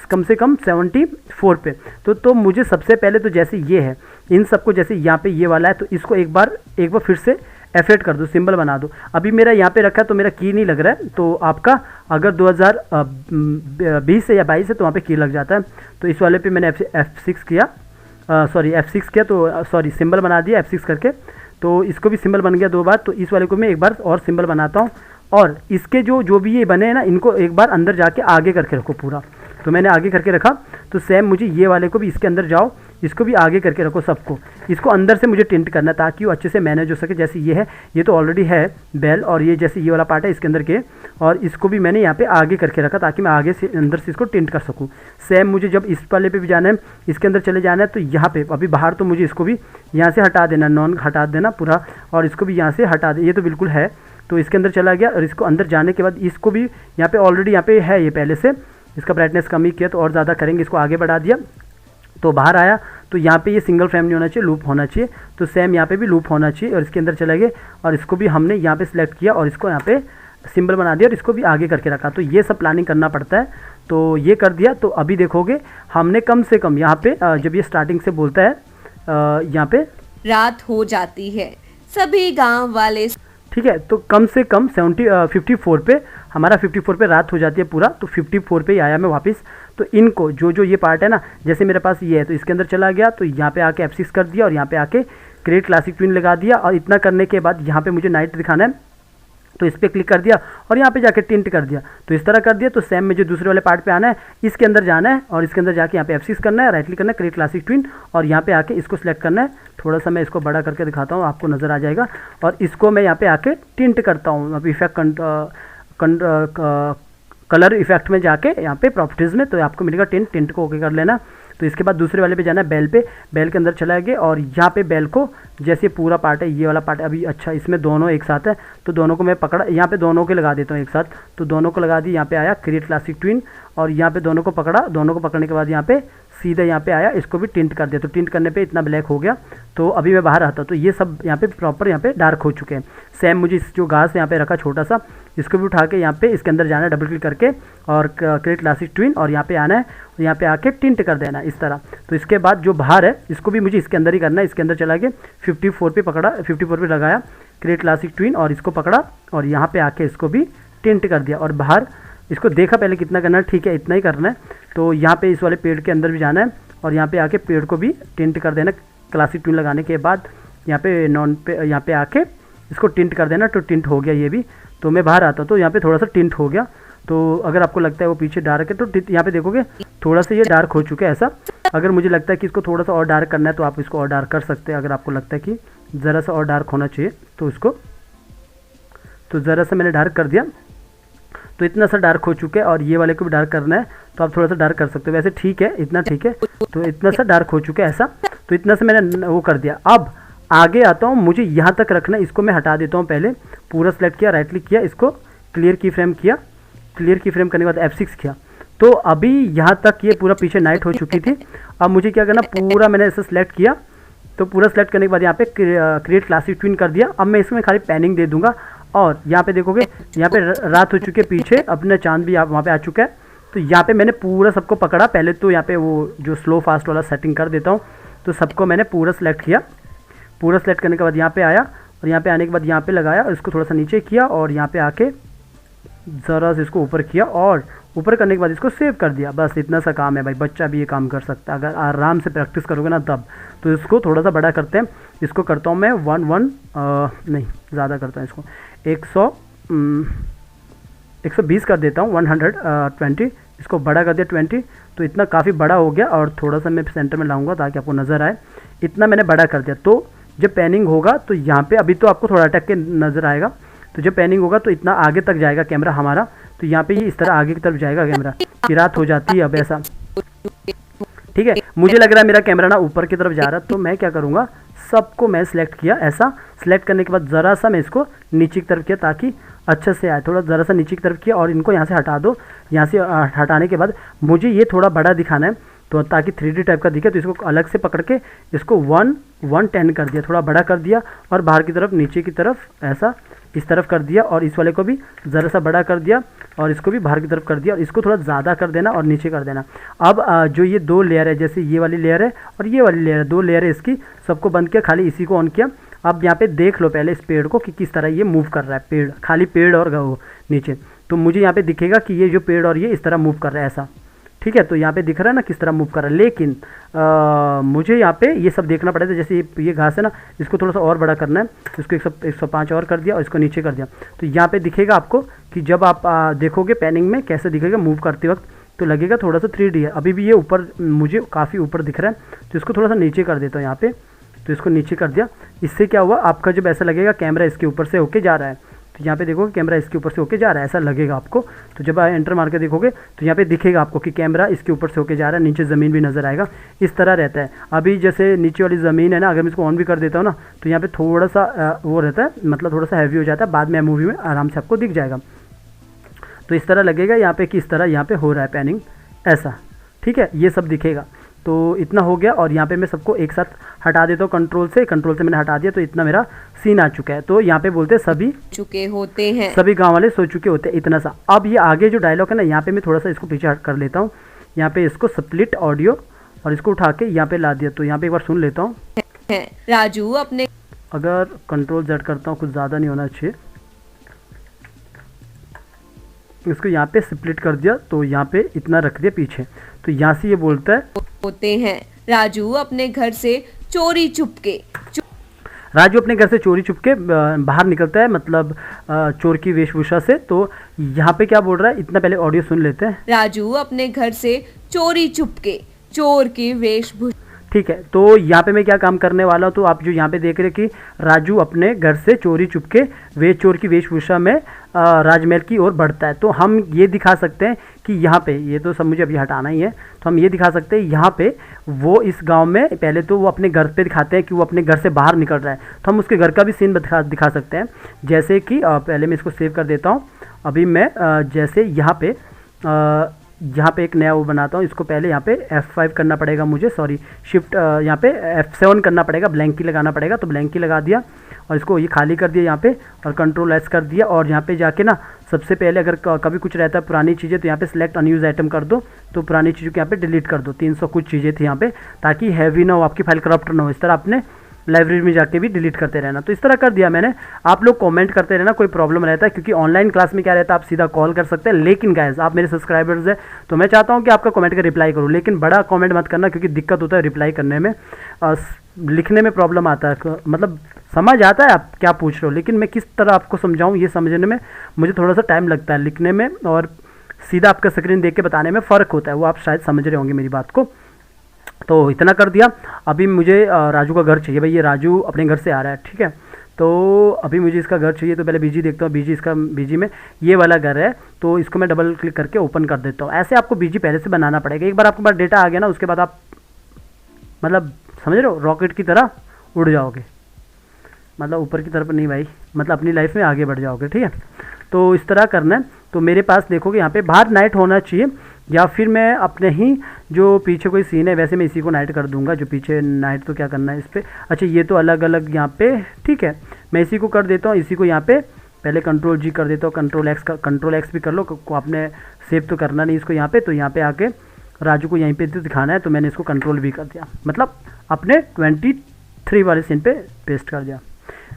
कम से कम 74 पे तो मुझे सबसे पहले तो जैसे ये है इन सबको, जैसे यहाँ पे ये वाला है, तो इसको एक बार फिर से F8 कर दो, सिंबल बना दो। अभी मेरा यहाँ पे रखा है तो मेरा की नहीं लग रहा है, तो आपका अगर 2020 से या 22 है तो वहाँ पे की लग जाता है। तो इस वाले पे मैंने F6 किया, F6 किया, तो सॉरी सिंबल बना दिया F6 करके। तो इसको भी सिंबल बन गया 2 बार। तो इस वाले को मैं एक बार और सिंबल बनाता हूँ, और इसके जो भी ये बने हैं ना, इनको एक बार अंदर जाके आगे करके रखो पूरा। तो मैंने आगे करके रखा। तो सेम मुझे ये वाले को भी इसके अंदर जाओ, इसको भी आगे करके रखो सबको। इसको अंदर से मुझे टिंट करना है ताकि वो अच्छे से मैनेज हो सके। जैसे ये है, ये तो ऑलरेडी है बेल, और ये जैसे ये वाला पार्ट है इसके अंदर के, और इसको भी मैंने यहाँ पे आगे करके रखा ताकि मैं आगे से अंदर से इसको टिंट कर सकूँ। सेम मुझे जब इस वाले पे भी जाना है, इसके अंदर चले जाना है, तो यहाँ पे अभी बाहर तो मुझे इसको भी यहाँ से हटा देना, नॉन हटा देना पूरा, और इसको भी यहाँ से हटा दे। ये तो बिल्कुल है, तो इसके अंदर चला गया। और इसको अंदर जाने के बाद इसको भी यहाँ पे ऑलरेडी यहाँ पे है, ये पहले से इसका ब्राइटनेस कम ही किया, तो और ज़्यादा करेंगे, इसको आगे बढ़ा दिया। तो बाहर आया तो यहाँ पे ये सिंगल फ्रेम नहीं होना चाहिए, लूप होना चाहिए। तो सेम यहाँ पे भी लूप होना चाहिए, और इसके अंदर चले गए, और इसको भी हमने यहाँ पे सिलेक्ट किया और इसको यहाँ पे सिंबल बना दिया और इसको भी आगे करके रखा। तो ये सब प्लानिंग करना पड़ता है। तो ये कर दिया। तो अभी देखोगे हमने कम से कम यहाँ पे जब ये स्टार्टिंग से बोलता है यहाँ पे रात हो जाती है, सभी गांव वाले ठीक है, तो कम से कम 54 पे हमारा 54 पे रात हो जाती है पूरा। तो 54 पे ही आया मैं वापस। तो इनको जो ये पार्ट है ना, जैसे मेरे पास ये है, तो इसके अंदर चला गया, तो यहाँ पे आके F6 कर दिया और यहाँ पे आके क्रिएट क्लासिक ट्विन लगा दिया। और इतना करने के बाद यहाँ पे मुझे नाइट दिखाना है, तो इस पर क्लिक कर दिया और यहाँ पे जाके टिंट कर दिया। तो इस तरह कर दिया। तो सेम में जो दूसरे वाले पार्ट पे आना है, इसके अंदर जाना है और इसके अंदर जाके यहाँ पे F6 करना है, राइट क्लिक करना है, क्रिएट क्लासिक ट्विन, और यहाँ पे आके इसको सिलेक्ट करना है। थोड़ा सा मैं इसको बड़ा करके दिखाता हूँ, आपको नज़र आ जाएगा। और इसको मैं यहाँ पे आके टिंट करता हूँ, अब इफेक्ट कलर इफेक्ट में जाके यहाँ पे प्रॉपर्टीज़ में, तो आपको मिलेगा टिंट को ओके कर लेना। तो इसके बाद दूसरे वाले पे जाना है, बेल पे, बेल के अंदर चला गया और यहाँ पे बेल को जैसे पूरा पार्ट है, ये वाला पार्ट है अभी, अच्छा इसमें दोनों एक साथ है, तो दोनों को मैं पकड़ा, यहाँ पे दोनों के लगा देता हूँ एक साथ। तो दोनों को लगा दी, यहाँ पे आया क्रिएट क्लासिक ट्विन और यहाँ पे दोनों को पकड़ा, दोनों को पकड़ने के बाद यहाँ पे सीधा यहाँ पे आया, इसको भी टिंट कर दिया, तो टिंट करने पे इतना ब्लैक हो गया। तो अभी मैं बाहर आता हूँ तो ये सब यहाँ पे प्रॉपर यहाँ पे डार्क हो चुके हैं। सेम मुझे इस जो घास यहाँ पे रखा छोटा सा, इसको भी उठा के यहाँ पे इसके अंदर जाना है डबल क्लिक करके और क्रिएट क्लासिक ट्विन और यहाँ पे आना है और यहाँ पे आके टिंट कर देना है इस तरह। तो इसके बाद जो बाहर है इसको भी मुझे इसके अंदर ही करना है। इसके अंदर चला गया 54 पे पकड़ा, 54 पे लगाया क्रिएट क्लासिक ट्विन और इसको पकड़ा और यहाँ पे आके इसको भी टिंट कर दिया और बाहर इसको देखा पहले कितना करना है, ठीक है इतना ही करना है। तो यहाँ पे इस वाले पेड़ के अंदर भी जाना है और यहाँ पे आके पेड़ को भी टिंट कर देना। क्लासिक ट्विन लगाने के बाद यहाँ पे यहाँ पे आके इसको टिंट कर देना। तो टिंट हो गया ये भी। तो मैं बाहर आता हूँ तो यहाँ पे थोड़ा सा टिंट हो गया। तो अगर आपको लगता है वो पीछे डार्क है तो यहाँ पे देखोगे थोड़ा सा ये डार्क हो चुका है ऐसा। अगर मुझे लगता है कि इसको थोड़ा सा और डार्क करना है तो आप इसको और डार्क कर सकते हैं। अगर आपको लगता है कि ज़रा सा और डार्क होना चाहिए तो इसको, तो ज़रा सा मैंने डार्क कर दिया। तो इतना सा डार्क हो चुका है और ये वाले को भी डार्क करना है तो आप थोड़ा सा डार्क कर सकते हो। वैसे ठीक है, इतना ठीक है। तो इतना सा डार्क हो चुका है ऐसा। तो इतना सा मैंने वो कर दिया। अब आगे आता हूँ, मुझे यहाँ तक रखना है, इसको मैं हटा देता हूँ। पहले पूरा सेलेक्ट किया, राइट क्लिक किया, इसको क्लियर की फ्रेम किया। क्लियर की फ्रेम करने के बाद F6 किया। तो अभी यहाँ तक ये पूरा पीछे नाइट हो चुकी थी। अब मुझे क्या करना, पूरा मैंने ऐसे सेलेक्ट किया। तो पूरा सेलेक्ट करने के बाद यहाँ पे क्रिएट क्लासिक ट्विन कर दिया। अब मैं इसमें खाली पैनिंग दे दूंगा और यहाँ पे देखोगे यहाँ पे रात हो चुकी है, पीछे अपना चांद भी वहाँ पे आ चुका है। तो यहाँ पे मैंने पूरा सबको पकड़ा। पहले तो यहाँ पे वो जो स्लो फास्ट वाला सेटिंग कर देता हूँ। तो सबको मैंने पूरा सेलेक्ट किया। पूरा सेलेक्ट करने के बाद यहाँ पे आया और यहाँ पे आने के बाद यहाँ पे लगाया और इसको थोड़ा सा नीचे किया और यहाँ पे आके ज़रा से इसको ऊपर किया और ऊपर करने के बाद इसको सेव कर दिया। बस इतना सा काम है भाई, बच्चा भी ये काम कर सकता है अगर आराम से प्रैक्टिस करोगे ना तब। तो इसको थोड़ा सा बड़ा करते हैं। इसको करता हूँ मैं नहीं ज़्यादा करता हूँ इसको 120 कर देता हूँ, 120। इसको बड़ा कर दिया 20। तो इतना काफ़ी बड़ा हो गया और थोड़ा सा मैं सेंटर में लाऊंगा ताकि आपको नज़र आए। इतना मैंने बड़ा कर दिया। तो जब पैनिंग होगा तो यहाँ पे अभी तो आपको थोड़ा अटक के नज़र आएगा। तो जब पैनिंग होगा तो इतना आगे तक जाएगा कैमरा हमारा। तो यहाँ पे ही इस तरह आगे की तरफ जाएगा कैमरा कि रात हो जाती है अब ऐसा। ठीक है, मुझे लग रहा है मेरा कैमरा ना ऊपर की तरफ जा रहा है। तो मैं क्या करूँगा, सबको मैं सिलेक्ट किया। ऐसा सिलेक्ट करने के बाद ज़रा सा मैं इसको नीचे की तरफ किया ताकि अच्छे से आए। थोड़ा ज़रा सा नीचे की तरफ किया और इनको यहाँ से हटा दो। यहाँ से हटाने के बाद मुझे ये थोड़ा बड़ा दिखाना है तो ताकि 3D टाइप का दिखे। तो इसको अलग से पकड़ के इसको 110 कर दिया, थोड़ा बड़ा कर दिया और बाहर की तरफ नीचे की तरफ ऐसा इस तरफ कर दिया और इस वाले को भी ज़रा सा बड़ा कर दिया और इसको भी बाहर की तरफ कर दिया और इसको थोड़ा ज़्यादा कर देना और नीचे कर देना। अब जो ये दो लेयर है, जैसे ये वाली लेयर है और ये वाली लेयर है, दो लेयर है इसकी, सबको बंद किया, खाली इसी को ऑन किया। अब यहाँ पे देख लो पहले इस पेड़ को कि किस तरह ये मूव कर रहा है। पेड़, खाली पेड़ और नीचे। तो मुझे यहाँ पे दिखेगा कि ये जो पेड़ और ये इस तरह मूव कर रहा है ऐसा। ठीक है, तो यहाँ पे दिख रहा है ना किस तरह मूव कर रहा है। लेकिन मुझे यहाँ पे ये सब देखना पड़ेगा। जैसे ये घास है ना, इसको थोड़ा सा और बड़ा करना है। इसको 105 और कर दिया और इसको नीचे कर दिया। तो यहाँ पे दिखेगा आपको कि जब आप देखोगे पैनिंग में कैसे दिखेगा मूव करते वक्त, तो लगेगा थोड़ा सा 3D है। अभी भी ये ऊपर मुझे काफ़ी ऊपर दिख रहा है। तो इसको थोड़ा सा नीचे कर देता हूँ यहाँ पे। तो इसको नीचे कर दिया। इससे क्या हुआ, आपका जब ऐसा लगेगा कैमरा इसके ऊपर से होके जा रहा है। तो यहाँ पे देखोगे कैमरा इसके ऊपर से होके जा रहा है, ऐसा लगेगा आपको। तो जब आप एंटर मार के देखोगे तो यहाँ पे दिखेगा आपको कि कैमरा इसके ऊपर से होके जा रहा है, नीचे ज़मीन भी नज़र आएगा। इस तरह रहता है। अभी जैसे नीचे वाली ज़मीन है ना, अगर मैं इसको ऑन भी कर देता हूँ ना तो यहाँ पे थोड़ा सा वो रहता है, मतलब थोड़ा सा हैवी हो जाता है। बाद में मूवी में आराम से आपको दिख जाएगा। तो इस तरह लगेगा यहाँ पे कि इस तरह यहाँ पे हो रहा है पैनिंग ऐसा। ठीक है, ये सब दिखेगा। तो इतना हो गया और यहाँ पे मैं सबको एक साथ हटा देता हूँ कंट्रोल से मैंने हटा दिया। तो इतना मेरा सीन आ चुका है। तो यहाँ पे बोलते हैं सभी चुके होते हैं, सभी गांव वाले सो चुके होते हैं, इतना सा। अब ये आगे जो डायलॉग है ना, यहाँ पे मैं थोड़ा सा इसको पीछे हट कर लेता हूँ। यहाँ पे इसको स्प्लिट ऑडियो और इसको उठा के यहाँ पे ला दिया। तो यहाँ पे एक बार सुन लेता हूँ। राजू अपने, अगर कंट्रोल Z करता हूँ, कुछ ज़्यादा नहीं होना चाहिए। इसको यहाँ पे स्प्लिट कर दिया तो यहाँ पे इतना रख दिया पीछे। तो यहाँ से ये बोलता है होते हैं राजू अपने घर से चोरी चुपके राजू अपने घर से चोरी चुपके बाहर निकलता है, मतलब चोर की वेशभूषा से। तो यहाँ पे क्या बोल रहा है, इतना पहले ऑडियो सुन लेते हैं। राजू अपने घर से चोरी चुपके चोर की वेशभूषा। ठीक है, तो यहाँ पे मैं क्या काम करने वाला हूँ, तो आप जो यहाँ पे देख रहे हैं कि राजू अपने घर से चोरी चुपके वे चोर की वेशभूषा में राजमहल की ओर बढ़ता है। तो हम ये दिखा सकते हैं कि यहाँ पे, ये तो सब मुझे अभी हटाना ही है, तो हम ये दिखा सकते हैं यहाँ पे वो इस गांव में पहले तो वो अपने घर पे दिखाते हैं कि वो अपने घर से बाहर निकल रहा है। तो हम उसके घर का भी सीन दिखा सकते हैं। जैसे कि पहले मैं इसको सेव कर देता हूँ। अभी मैं जैसे यहाँ पे यहाँ पे एक नया वो बनाता हूँ। इसको पहले यहाँ पे F5 करना पड़ेगा मुझे, सॉरी शिफ्ट यहाँ पे F7 करना पड़ेगा, ब्लैंक की लगाना पड़ेगा। तो ब्लैंक की लगा दिया और इसको ये खाली कर दिया यहाँ पे और कंट्रोल S कर दिया। और यहाँ पे जाके ना सबसे पहले अगर कभी कुछ रहता है पुरानी चीज़ें तो यहाँ पे सिलेक्ट अनयूज आइटम कर दो, तो पुरानी चीज़ों को यहाँ पे डिलीट कर दो। 300 कुछ चीज़ें थी यहाँ पे, ताकि हैवी ना हो, आपकी फाइल करप्ट ना हो। इस तरह आपने लाइब्रेरी में जाके भी डिलीट करते रहना। तो इस तरह कर दिया मैंने। आप लोग कमेंट करते रहना, कोई प्रॉब्लम रहता है, क्योंकि ऑनलाइन क्लास में क्या रहता है आप सीधा कॉल कर सकते हैं। लेकिन गाइस आप मेरे सब्सक्राइबर्स हैं तो मैं चाहता हूं कि आपका कमेंट का रिप्लाई करूं, लेकिन बड़ा कमेंट मत करना, क्योंकि दिक्कत होता है रिप्लाई करने में, लिखने में प्रॉब्लम आता है। मतलब समझ आता है आप क्या पूछ रहे हो, लेकिन मैं किस तरह आपको समझाऊँ ये समझने में मुझे थोड़ा सा टाइम लगता है। लिखने में और सीधा आपका स्क्रीन देख के बताने में फ़र्क होता है, वो आप शायद समझ रहे होंगे मेरी बात को। तो इतना कर दिया। अभी मुझे राजू का घर चाहिए भाई, ये राजू अपने घर से आ रहा है, ठीक है। तो अभी मुझे इसका घर चाहिए, तो पहले बीजी देखता हूँ। बीजी में ये वाला घर है, तो इसको मैं डबल क्लिक करके ओपन कर देता हूँ। ऐसे आपको बीजी पहले से बनाना पड़ेगा। एक बार आपके पास डेटा आ गया ना, उसके बाद आप मतलब समझ रहे हो रॉकेट की तरह उड़ जाओगे, मतलब ऊपर की तरफ नहीं भाई, मतलब अपनी लाइफ में आगे बढ़ जाओगे, ठीक है। तो इस तरह करना है। तो मेरे पास देखोगे यहाँ पे बाहर नाइट होना चाहिए, या फिर मैं अपने ही जो पीछे कोई सीन है वैसे मैं इसी को नाइट कर दूंगा। जो पीछे नाइट तो क्या करना है इस पर, अच्छा ये तो अलग अलग यहाँ पे, ठीक है। मैं इसी को कर देता हूँ, इसी को यहाँ पे पहले कंट्रोल जी कर देता हूँ, कंट्रोल एक्स भी कर लो, आपने सेव तो करना नहीं इसको यहाँ पे। तो यहाँ पे आके राजू को यहीं पे तो दिखाना है, तो मैंने इसको कंट्रोल भी कर दिया, मतलब अपने 23 वाले सीन पे पेस्ट कर दिया।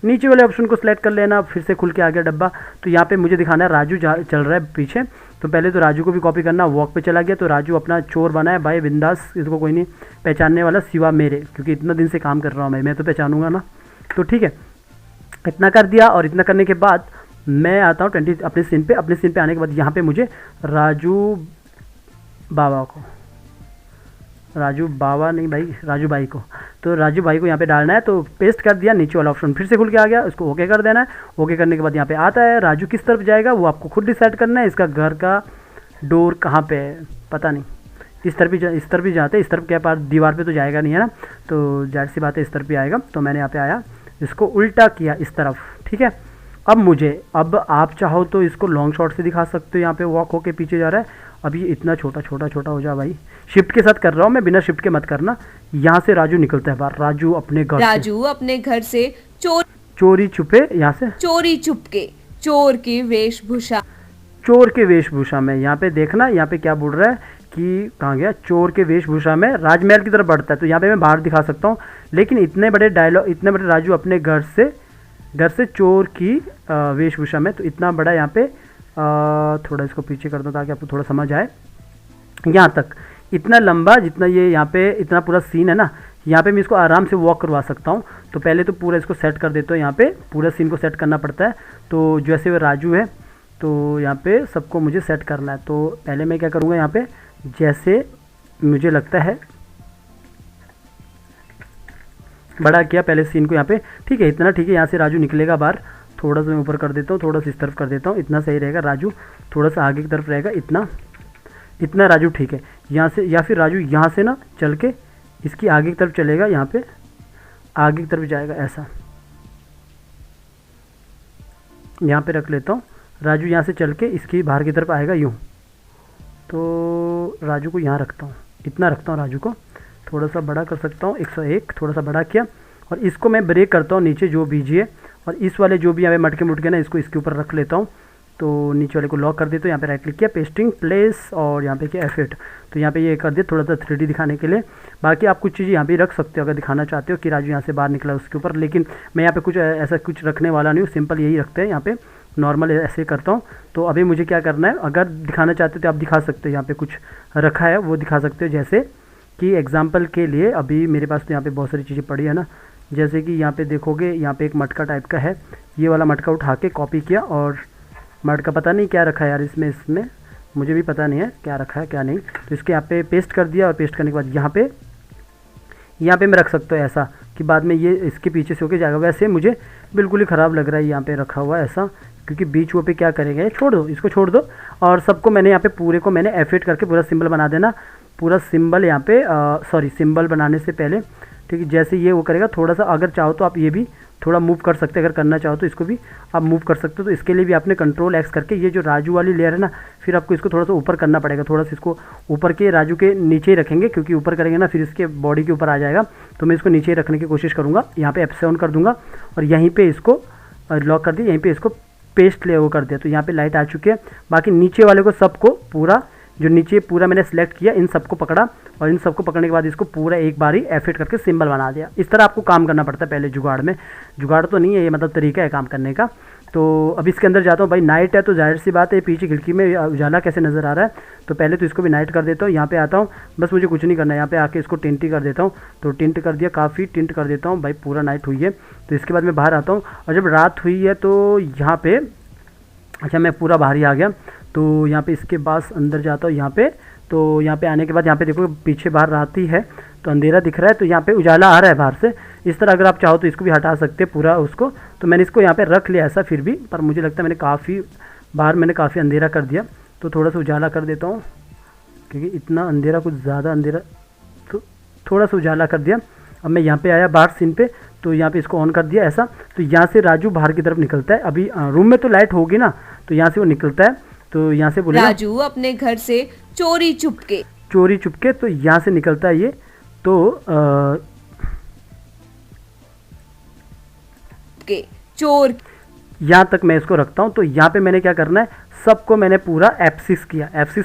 नीचे वाले ऑप्शन को सिलेक्ट कर लेना, फिर से खुल के आ गया डब्बा। तो यहाँ पे मुझे दिखाना है राजू चल रहा है पीछे, तो पहले तो राजू को भी कॉपी करना। वॉक पे चला गया, तो राजू अपना चोर बना है भाई बिंदास, इसको कोई नहीं पहचानने वाला सिवा मेरे, क्योंकि इतना दिन से काम कर रहा हूँ मैं तो पहचानूंगा ना। तो ठीक है, इतना कर दिया। और इतना करने के बाद मैं आता हूँ अपने सीन पे आने के बाद यहाँ पे मुझे राजू भाई को, तो राजू भाई को यहाँ पे डालना है। तो पेस्ट कर दिया, नीचे वाला ऑप्शन फिर से खुल के आ गया, उसको ओके कर देना है। ओके करने के बाद यहाँ पे आता है राजू किस तरफ जाएगा वो आपको खुद डिसाइड करना है। इसका घर का डोर कहाँ पे है पता नहीं, इस तरफ भी जाते हैं। इस तरफ क्या पार दीवार पे तो जाएगा नहीं है ना, तो जाहिर सी बात है इस तरफ भी आएगा। तो मैंने यहाँ पे आया, इसको उल्टा किया इस तरफ, ठीक है। अब आप चाहो तो इसको लॉन्ग शॉट से दिखा सकते हो, यहाँ पे वॉक होके पीछे जा रहा है। अब ये इतना छोटा हो जा भाई, शिफ्ट के साथ कर रहा हूँ मैं, बिना शिफ्ट के मत करना। यहाँ से राजू निकलता है बाहर, राजू अपने घर से चोरी छुपे, यहाँ से चोरी चुपके चोर की वेशभूषा में, यहाँ पे देखना, यहाँ पे क्या बोल रहा है कि कहाँ गया, चोर के वेशभूषा में राजमहल की तरफ बढ़ता है। तो यहाँ पे मैं बाहर दिखा सकता हूँ, लेकिन इतने बड़े राजू अपने घर से चोर की वेशभूषा में, तो इतना बड़ा यहाँ पे थोड़ा इसको पीछे कर दो ताकि आपको थोड़ा समझ आए। यहाँ तक इतना लंबा जितना ये यहाँ पे इतना पूरा सीन है ना, यहाँ पे मैं इसको आराम से वॉक करवा सकता हूँ। तो पहले तो पूरा इसको सेट कर देता हूँ, यहाँ पे पूरा सीन को सेट करना पड़ता है। तो जैसे वो राजू है तो यहाँ पे सबको मुझे सेट करना है। तो पहले मैं क्या करूँगा, यहाँ पे जैसे मुझे लगता है बड़ा किया पहले सीन को यहाँ पे, ठीक है इतना ठीक है। यहाँ से राजू निकलेगा बाहर, थोड़ा सा मैं ऊपर कर देता हूँ, थोड़ा सा इस तरफ कर देता हूँ, इतना सही रहेगा। राजू थोड़ा सा आगे की तरफ रहेगा, इतना राजू ठीक है। यहाँ से या फिर राजू यहाँ से ना चल के इसकी आगे की तरफ चलेगा, यहाँ पे आगे की तरफ जाएगा ऐसा, यहाँ पे रख लेता हूँ। राजू यहाँ से चल के इसकी बाहर की तरफ आएगा यूँ, तो राजू को यहाँ रखता हूँ, इतना रखता हूँ। राजू को थोड़ा सा बड़ा कर सकता हूँ, 101 थोड़ा सा बड़ा किया। और इसको मैं ब्रेक करता हूँ नीचे जो बीजी है, और इस वाले जो भी यहाँ पे मटके मुटके ना इसको इसके ऊपर रख लेता हूँ। तो नीचे वाले को लॉक कर देता हूँ, यहाँ पे राइट क्लिक किया, पेस्टिंग प्लेस, और यहाँ पे किया F8। तो यहाँ पे ये कर दिया थोड़ा सा 3D दिखाने के लिए। बाकी आप कुछ चीज़ें यहाँ पे रख सकते हो अगर दिखाना चाहते हो कि राजू यहाँ से बाहर निकला उसके ऊपर, लेकिन मैं यहाँ पे कुछ ऐसा कुछ रखने वाला नहीं हूँ, सिंपल यही रखते हैं यहाँ पे, नॉर्मल ऐसे करता हूँ। तो अभी मुझे क्या करना है, अगर दिखाना चाहते हो तो आप दिखा सकते हो, यहाँ पे कुछ रखा है वो दिखा सकते हो। जैसे कि एग्जाम्पल के लिए अभी मेरे पास तो यहाँ पे बहुत सारी चीज़ें पड़ी है ना, जैसे कि यहाँ पे देखोगे यहाँ पे एक मटका टाइप का है, ये वाला मटका उठा के कॉपी किया, और मटका पता नहीं क्या रखा है यार इसमें मुझे भी पता नहीं है क्या रखा है क्या नहीं। तो इसके यहाँ पे पेस्ट कर दिया, और पेस्ट करने के बाद यहाँ पे मैं रख सकता हूँ ऐसा कि बाद में ये इसके पीछे से होके जाएगा। वैसे मुझे बिल्कुल ही ख़राब लग रहा है यहाँ पे रखा हुआ ऐसा, क्योंकि बीच वो पे क्या करेंगे, छोड़ दो इसको, छोड़ दो। और सबको मैंने यहाँ पे पूरे को मैंने F8 करके पूरा सिंबल बना देना, पूरा सिंबल यहाँ पे सिंबल बनाने से पहले, ठीक है। जैसे ये वो करेगा थोड़ा सा, अगर चाहो तो आप ये भी थोड़ा मूव कर सकते हैं, अगर करना चाहो तो इसको भी आप मूव कर सकते हो। तो इसके लिए भी आपने कंट्रोल एक्स करके ये जो राजू वाली लेयर है ना, फिर आपको इसको थोड़ा सा ऊपर करना पड़ेगा, थोड़ा सा इसको ऊपर के राजू के नीचे ही रखेंगे, क्योंकि ऊपर करेंगे ना फिर इसके बॉडी के ऊपर आ जाएगा। तो मैं इसको नीचे ही रखने की कोशिश करूँगा। यहाँ पे F7 कर दूंगा और यहीं पे इसको लॉक कर दिया, यहीं पे इसको पेस्ट ले वो कर दिया। तो यहाँ पे लाइट आ चुकी है। बाकी नीचे वाले को सबको पूरा जो नीचे पूरा मैंने सेलेक्ट किया, इन सबको पकड़ा और इन सबको पकड़ने के बाद इसको पूरा एक बार ही F8 करके सिंबल बना दिया। इस तरह आपको काम करना पड़ता है पहले जुगाड़ में। जुगाड़ तो नहीं है ये, मतलब तरीका है काम करने का। तो अब इसके अंदर जाता हूँ। भाई नाइट है तो जाहिर सी बात है पीछे खिड़की में उजाला कैसे नज़र आ रहा है, तो पहले तो इसको भी नाइट कर देता हूँ। यहाँ पे आता हूँ, बस मुझे कुछ नहीं करना है, यहाँ पे आके इसको टिंट ही कर देता हूँ। तो टिंट कर दिया, काफ़ी टिंट कर देता हूँ भाई, पूरा नाइट हुई है। तो इसके बाद मैं बाहर आता हूँ और जब रात हुई है तो यहाँ पे अच्छा मैं पूरा बाहर ही आ गया। तो यहाँ पे इसके बाद अंदर जाता हूँ यहाँ पे। तो यहाँ पे आने के बाद यहाँ पे देखो पीछे बाहर रात ही है तो अंधेरा दिख रहा है, तो यहाँ पे उजाला आ रहा है बाहर से। इस तरह अगर आप चाहो तो इसको भी हटा सकते हैं पूरा उसको। तो मैंने इसको यहाँ पे रख लिया ऐसा, फिर भी पर मुझे लगता है मैंने काफ़ी अंधेरा कर दिया। तो थोड़ा सा उजाला कर देता हूँ, क्योंकि इतना अंधेरा कुछ ज़्यादा अंधेरा, तो थोड़ा सा उजाला कर दिया। अब मैं यहाँ पे आया बाहर सीन पे, तो यहाँ पे इसको ऑन कर दिया ऐसा। तो यहाँ से राजू बाहर की तरफ निकलता है। अभी रूम में तो लाइट होगी ना, तो यहाँ से वो निकलता है। तो यहाँ से बोले राजू अपने घर से चोरी चुपके तो यहाँ से निकलता है ये। तो चोर यहाँ तक मैं इसको रखता हूँ। तो यहाँ पे मैंने क्या करना है, सबको मैंने पूरा F6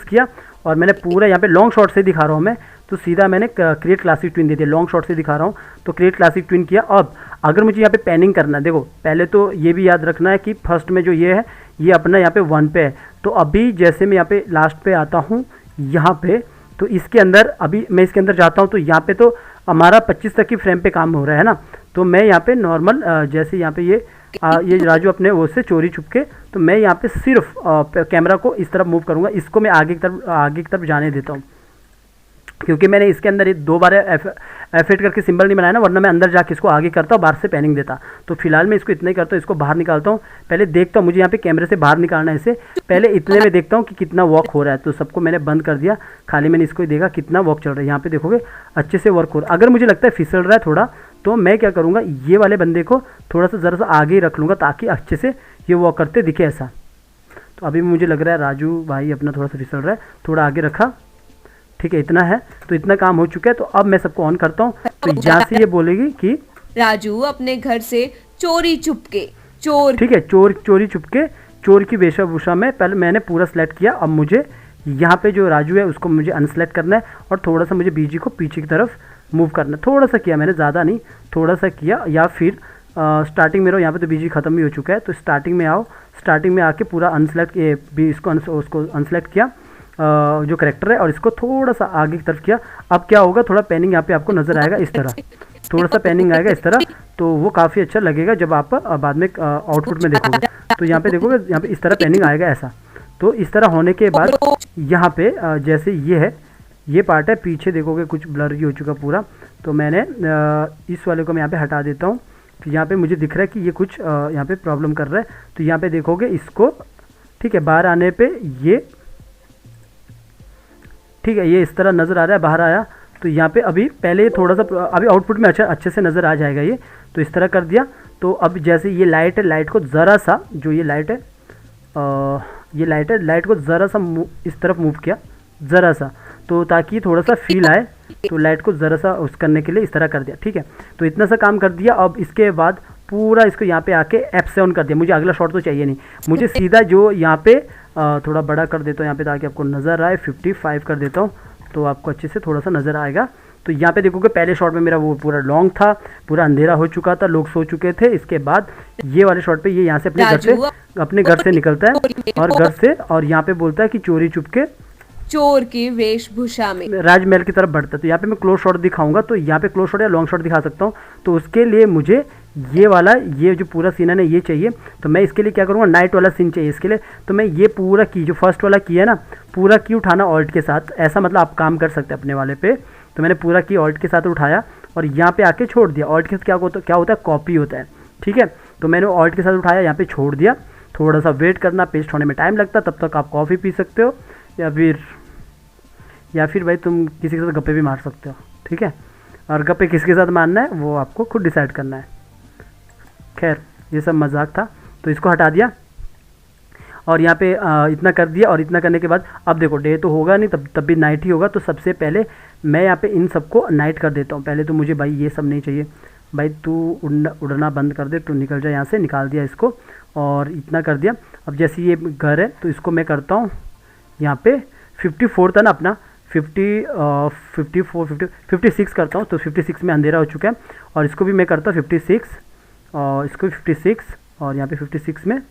किया और मैंने पूरा यहाँ पे लॉन्ग शॉट से दिखा रहा हूँ मैं। तो सीधा मैंने क्रिएट क्लासिक ट्विन दे दिया, लॉन्ग शॉट से दिखा रहा हूँ। तो क्रिएट क्लासिक ट्विन किया। अब अगर मुझे यहाँ पे पैनिंग करना है, देखो पहले तो ये भी याद रखना है कि फर्स्ट में जो ये है ये अपना यहाँ पे 1 पे है। तो अभी जैसे मैं यहाँ पे लास्ट पे आता हूँ यहाँ पे, तो इसके अंदर अभी मैं इसके अंदर जाता हूँ। तो यहाँ पे तो हमारा 25 तक की फ्रेम पे काम हो रहा है ना। तो मैं यहाँ पे नॉर्मल जैसे यहाँ पे ये राजू अपने वो से चोरी छुपके, तो मैं यहाँ पे सिर्फ कैमरा को इस तरफ मूव करूँगा। इसको मैं आगे की तरफ जाने देता हूँ, क्योंकि मैंने इसके अंदर 2 बार F8 करके सिंबल नहीं बनाया ना, वरना मैं अंदर जाके इसको आगे करता और बाहर से पैनिंग देता। तो फिलहाल मैं इसको इतना ही करता हूँ, इसको बाहर निकालता हूँ। पहले देखता हूँ, मुझे यहाँ पे कैमरे से बाहर निकालना है इसे, पहले इतने में देखता हूँ कि कितना वॉक हो रहा है। तो सबको मैंने बंद कर दिया, खाली मैंने इसको ही देखा कितना वॉक चल रहा है। यहाँ पे देखोगे अच्छे से वर्क हो रहा है। अगर मुझे लगता है फिसल रहा है थोड़ा, तो मैं क्या करूँगा, ये वाले बंदे को थोड़ा सा ज़रा सा आगे ही रख लूँगा ताकि अच्छे से ये वॉक करते दिखे ऐसा। तो अभी मुझे लग रहा है राजू भाई अपना थोड़ा सा फिसल रहा है, थोड़ा आगे रखा, ठीक है इतना है। तो इतना काम हो चुका है। तो अब मैं सबको ऑन करता हूँ। तो यहाँ से ये बोलेगी कि राजू अपने घर से चोरी चुपके ठीक है, चोरी छुपके चोर की वेशभूषा में पहले मैंने पूरा सेलेक्ट किया। अब मुझे यहाँ पे जो राजू है उसको मुझे अनसेलेक्ट करना है और थोड़ा सा मुझे बीजी को पीछे की तरफ मूव करना है। थोड़ा सा किया मैंने, ज़्यादा नहीं, थोड़ा सा किया। या फिर स्टार्टिंग में रहो, यहाँ पे तो बीजी खत्म भी हो चुका है। तो स्टार्टिंग में आओ, स्टार्टिंग में आके पूरा अनसेलेक्ट उसको अनसेलेक्ट किया जो करेक्टर है, और इसको थोड़ा सा आगे की तरफ किया। अब क्या होगा, थोड़ा पैनिंग यहाँ पे आपको नजर आएगा इस तरह, थोड़ा सा पैनिंग आएगा इस तरह। तो वो काफ़ी अच्छा लगेगा जब आप बाद में आउटपुट में देखोगे। तो यहाँ पे देखोगे, यहाँ पे इस तरह पैनिंग आएगा ऐसा। तो इस तरह होने के बाद यहाँ पे जैसे ये है, ये पार्ट है, पीछे देखोगे कुछ ब्लर हो चुका पूरा। तो मैंने इस वाले को मैं यहाँ पे हटा देता हूँ। तो यहाँ पे मुझे दिख रहा है कि ये कुछ यहाँ पे प्रॉब्लम कर रहा है। तो यहाँ पे देखोगे इसको, ठीक है, बाहर आने पे ये, ठीक है, ये इस तरह नज़र आ रहा है, बाहर आया। तो यहाँ पे अभी पहले थोड़ा सा अभी आउटपुट में अच्छे से नज़र आ जाएगा ये। तो इस तरह कर दिया। तो अब जैसे ये लाइट है, लाइट को ज़रा सा, जो ये लाइट है, ये लाइट है, लाइट को ज़रा सा इस तरफ मूव किया, ज़रा सा, तो ताकि थोड़ा सा फील आए। तो लाइट को ज़रा सा उस करने के लिए इस तरह कर दिया, ठीक है। तो इतना सा काम कर दिया। अब इसके बाद पूरा इसको यहाँ पे आके F7 कर दिया। मुझे अगला शॉट तो चाहिए नहीं, मुझे सीधा जो यहाँ पे थोड़ा बड़ा कर देता हूँ यहाँ पे ताकि आपको नज़र आए। 55 कर देता हूँ तो आपको अच्छे से थोड़ा सा नज़र आएगा। तो यहाँ पे देखोगे पहले शॉट में मेरा वो पूरा लॉन्ग था, पूरा अंधेरा हो चुका था, लोग सो चुके थे। इसके बाद ये वाले शॉट पे ये यहाँ से अपने घर से निकलता है और घर से, और यहाँ पे बोलता है कि चोरी चुपके चोर की वेशभूषा में राजमहल की तरफ बढ़ता है। तो यहाँ पे मैं क्लोज शॉट दिखाऊंगा। तो यहाँ पे क्लोज शॉट या लॉन्ग शॉट दिखा सकता हूँ। तो उसके लिए मुझे ये वाला, ये जो पूरा सीन है ना, ये चाहिए। तो मैं इसके लिए क्या करूँगा, नाइट वाला सीन चाहिए इसके लिए। तो मैं ये पूरा की, जो फर्स्ट वाला की है ना, पूरा की उठाना ऑल्ट के साथ, ऐसा मतलब आप काम कर सकते हैं अपने वाले पे। तो मैंने पूरा की ऑल्ट के साथ उठाया और यहाँ पे आके छोड़ दिया। ऑल्ट के साथ क्या होता है, कॉपी होता है, ठीक है। तो मैंने ऑल्ट के साथ उठाया, यहाँ पे छोड़ दिया। थोड़ा सा वेट करना, पेस्ट होने में टाइम लगता, तब तक आप कॉफ़ी पी सकते हो या फिर भाई तुम किसी के साथ गप्पे भी मार सकते हो, ठीक है। और गप्पे किसके साथ मारना है वो आपको खुद डिसाइड करना है। खैर ये सब मजाक था, तो इसको हटा दिया और यहाँ पे इतना कर दिया। और इतना करने के बाद अब देखो डे तो होगा नहीं, तब भी नाइट ही होगा। तो सबसे पहले मैं यहाँ पे इन सबको नाइट कर देता हूँ। पहले तो मुझे भाई ये सब नहीं चाहिए, भाई तू उड़ना बंद कर दे, तू निकल जा यहाँ से। निकाल दिया इसको और इतना कर दिया। अब जैसे ये घर है तो इसको मैं करता हूँ यहाँ पे 54 था ना अपना, 56 करता हूँ। तो 56 में अंधेरा हो चुका है और इसको भी मैं करता हूँ 56 और इसको भी 56 और यहाँ पे 56 में,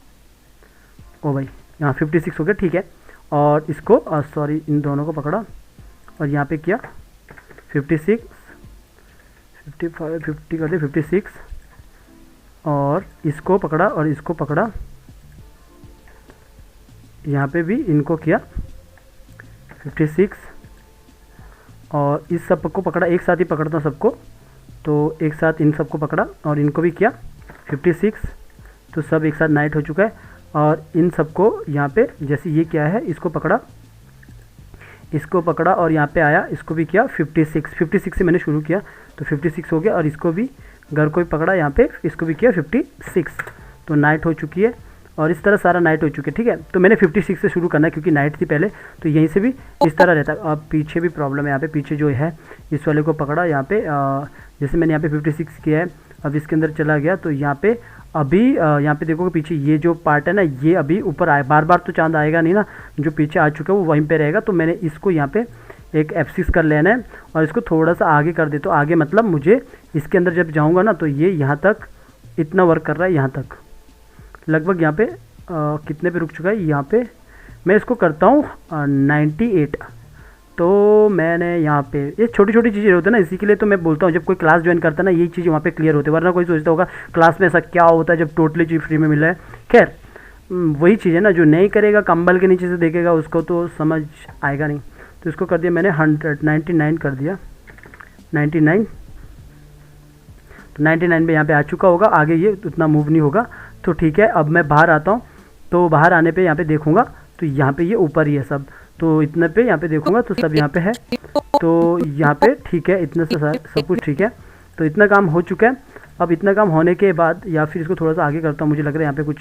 ओ भाई यहाँ 56 हो गया, ठीक है। और इसको सॉरी इन दोनों को पकड़ा और यहाँ पे किया 56, 55, 50 कर दे 56 और इसको पकड़ा और इसको पकड़ा, यहाँ पे भी इनको किया 56 और इस सब को पकड़ा, एक साथ ही पकड़ता हूँ सबको। तो एक साथ इन सबको पकड़ा और इनको भी किया 56। तो सब एक साथ नाइट हो चुका है। और इन सबको यहाँ पे जैसे ये क्या है, इसको पकड़ा और यहाँ पे आया, इसको भी किया 56 से मैंने शुरू किया तो 56 हो गया। और इसको भी घर को भी पकड़ा यहाँ पे, इसको भी किया 56। तो नाइट हो चुकी है और इस तरह सारा नाइट हो चुकी है, ठीक है। तो मैंने 56 से शुरू करना है क्योंकि नाइट थी पहले, तो यहीं से भी इस तरह रहता है। अब पीछे भी प्रॉब्लम है, यहाँ पे पीछे जो है इस वाले को पकड़ा यहाँ पे, जैसे मैंने यहाँ पे 56 किया है। अब इसके अंदर चला गया तो यहाँ पे अभी यहाँ पे देखो पीछे ये जो पार्ट है ना, ये अभी ऊपर आए, बार बार तो चांद आएगा नहीं ना, जो पीछे आ चुका है वो वहीं पे रहेगा। तो मैंने इसको यहाँ पे एक F6 कर लेना है और इसको थोड़ा सा आगे कर दे। तो आगे मतलब मुझे इसके अंदर जब जाऊँगा ना तो ये यहाँ तक इतना वर्क कर रहा है, यहाँ तक लगभग यहाँ पे कितने पे रुक चुका है, यहाँ पे मैं इसको करता हूँ 98। तो मैंने यहाँ पे ये छोटी छोटी चीज़ें होती है ना, इसी के लिए तो मैं बोलता हूँ जब कोई क्लास ज्वाइन करता है ना, यही चीज़ें वहाँ पे क्लियर होती है। वरना कोई सोचता होगा क्लास में ऐसा क्या होता है जब टोटली चीज़ फ्री में मिला है। खैर वही चीज़ है ना, जो नहीं करेगा कंबल के नीचे से देखेगा उसको तो समझ आएगा नहीं। तो इसको कर दिया मैंने 99 कर दिया, 99। तो 99 पे यहाँ पे आ चुका होगा, आगे ये उतना मूव नहीं होगा। तो ठीक है, अब मैं बाहर आता हूँ। तो बाहर आने पे यहाँ पे देखूँगा तो यहाँ पे ये ऊपर ही है सब, तो इतने पे यहाँ पे देखूँगा तो सब यहाँ पे है। तो यहाँ पे ठीक है, इतने से सब कुछ ठीक है। तो इतना काम हो चुका है। अब इतना काम होने के बाद या फिर इसको थोड़ा सा आगे करता हूँ, मुझे लग रहा है यहाँ पे कुछ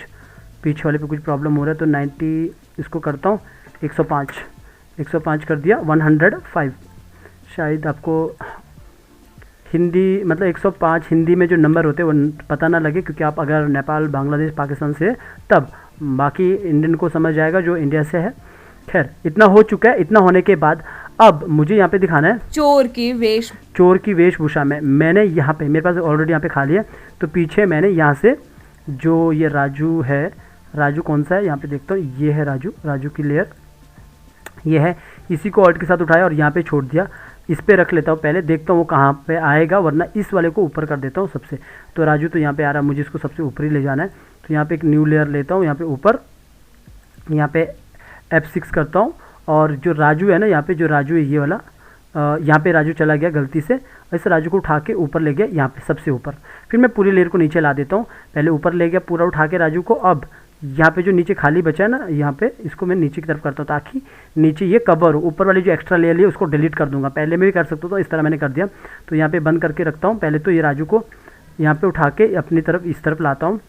पीछे वाले पे कुछ प्रॉब्लम हो रहा है। तो 90 इसको करता हूँ 105 कर दिया, 105 शायद आपको हिंदी मतलब 105 हिंदी में जो नंबर होते हैं वो पता ना लगे, क्योंकि आप अगर नेपाल बांग्लादेश पाकिस्तान से तब, बाकी इंडियन को समझ जाएगा जो इंडिया से है। खैर इतना हो चुका है। इतना होने के बाद अब मुझे यहाँ पे दिखाना है चोर की वेशभूषा में। मैंने यहाँ पे मेरे पास ऑलरेडी यहाँ पे खाली है, तो पीछे मैंने यहाँ से जो ये राजू है, राजू कौन सा है यहाँ पे देखता हूँ, ये है राजू की लेयर, ये है, इसी को ऑल्ट के साथ उठाया और यहाँ पे छोड़ दिया। इस पे रख लेता हूँ, पहले देखता हूँ वो कहाँ पे आएगा, वरना इस वाले को ऊपर कर देता हूँ सबसे। तो राजू तो यहाँ पे आ रहा है, मुझे इसको सबसे ऊपर ही ले जाना है। तो यहाँ पे एक न्यू लेयर लेता हूँ, यहाँ पे ऊपर, यहाँ पे F6 करता हूँ। और जो राजू है ना, यहाँ पे जो राजू है ये वाला, यहाँ पे राजू चला गया गलती से, इस राजू को उठा के ऊपर ले गया, यहाँ पे सबसे ऊपर। फिर मैं पूरी लेयर को नीचे ला देता हूँ, पहले ऊपर ले गया पूरा उठा के राजू को। अब यहाँ पे जो नीचे खाली बचा है ना, यहाँ पे इसको मैं नीचे की तरफ करता हूँ ताकि नीचे ये कवर हो। ऊपर वाली जो एक्स्ट्रा लेयर है उसको डिलीट कर दूंगा, पहले मैं भी कर सकता हूँ, तो इस तरह मैंने कर दिया। तो यहाँ पे बंद करके रखता हूँ। पहले तो ये राजू को यहाँ पे उठा के अपनी तरफ इस तरफ लाता हूँ।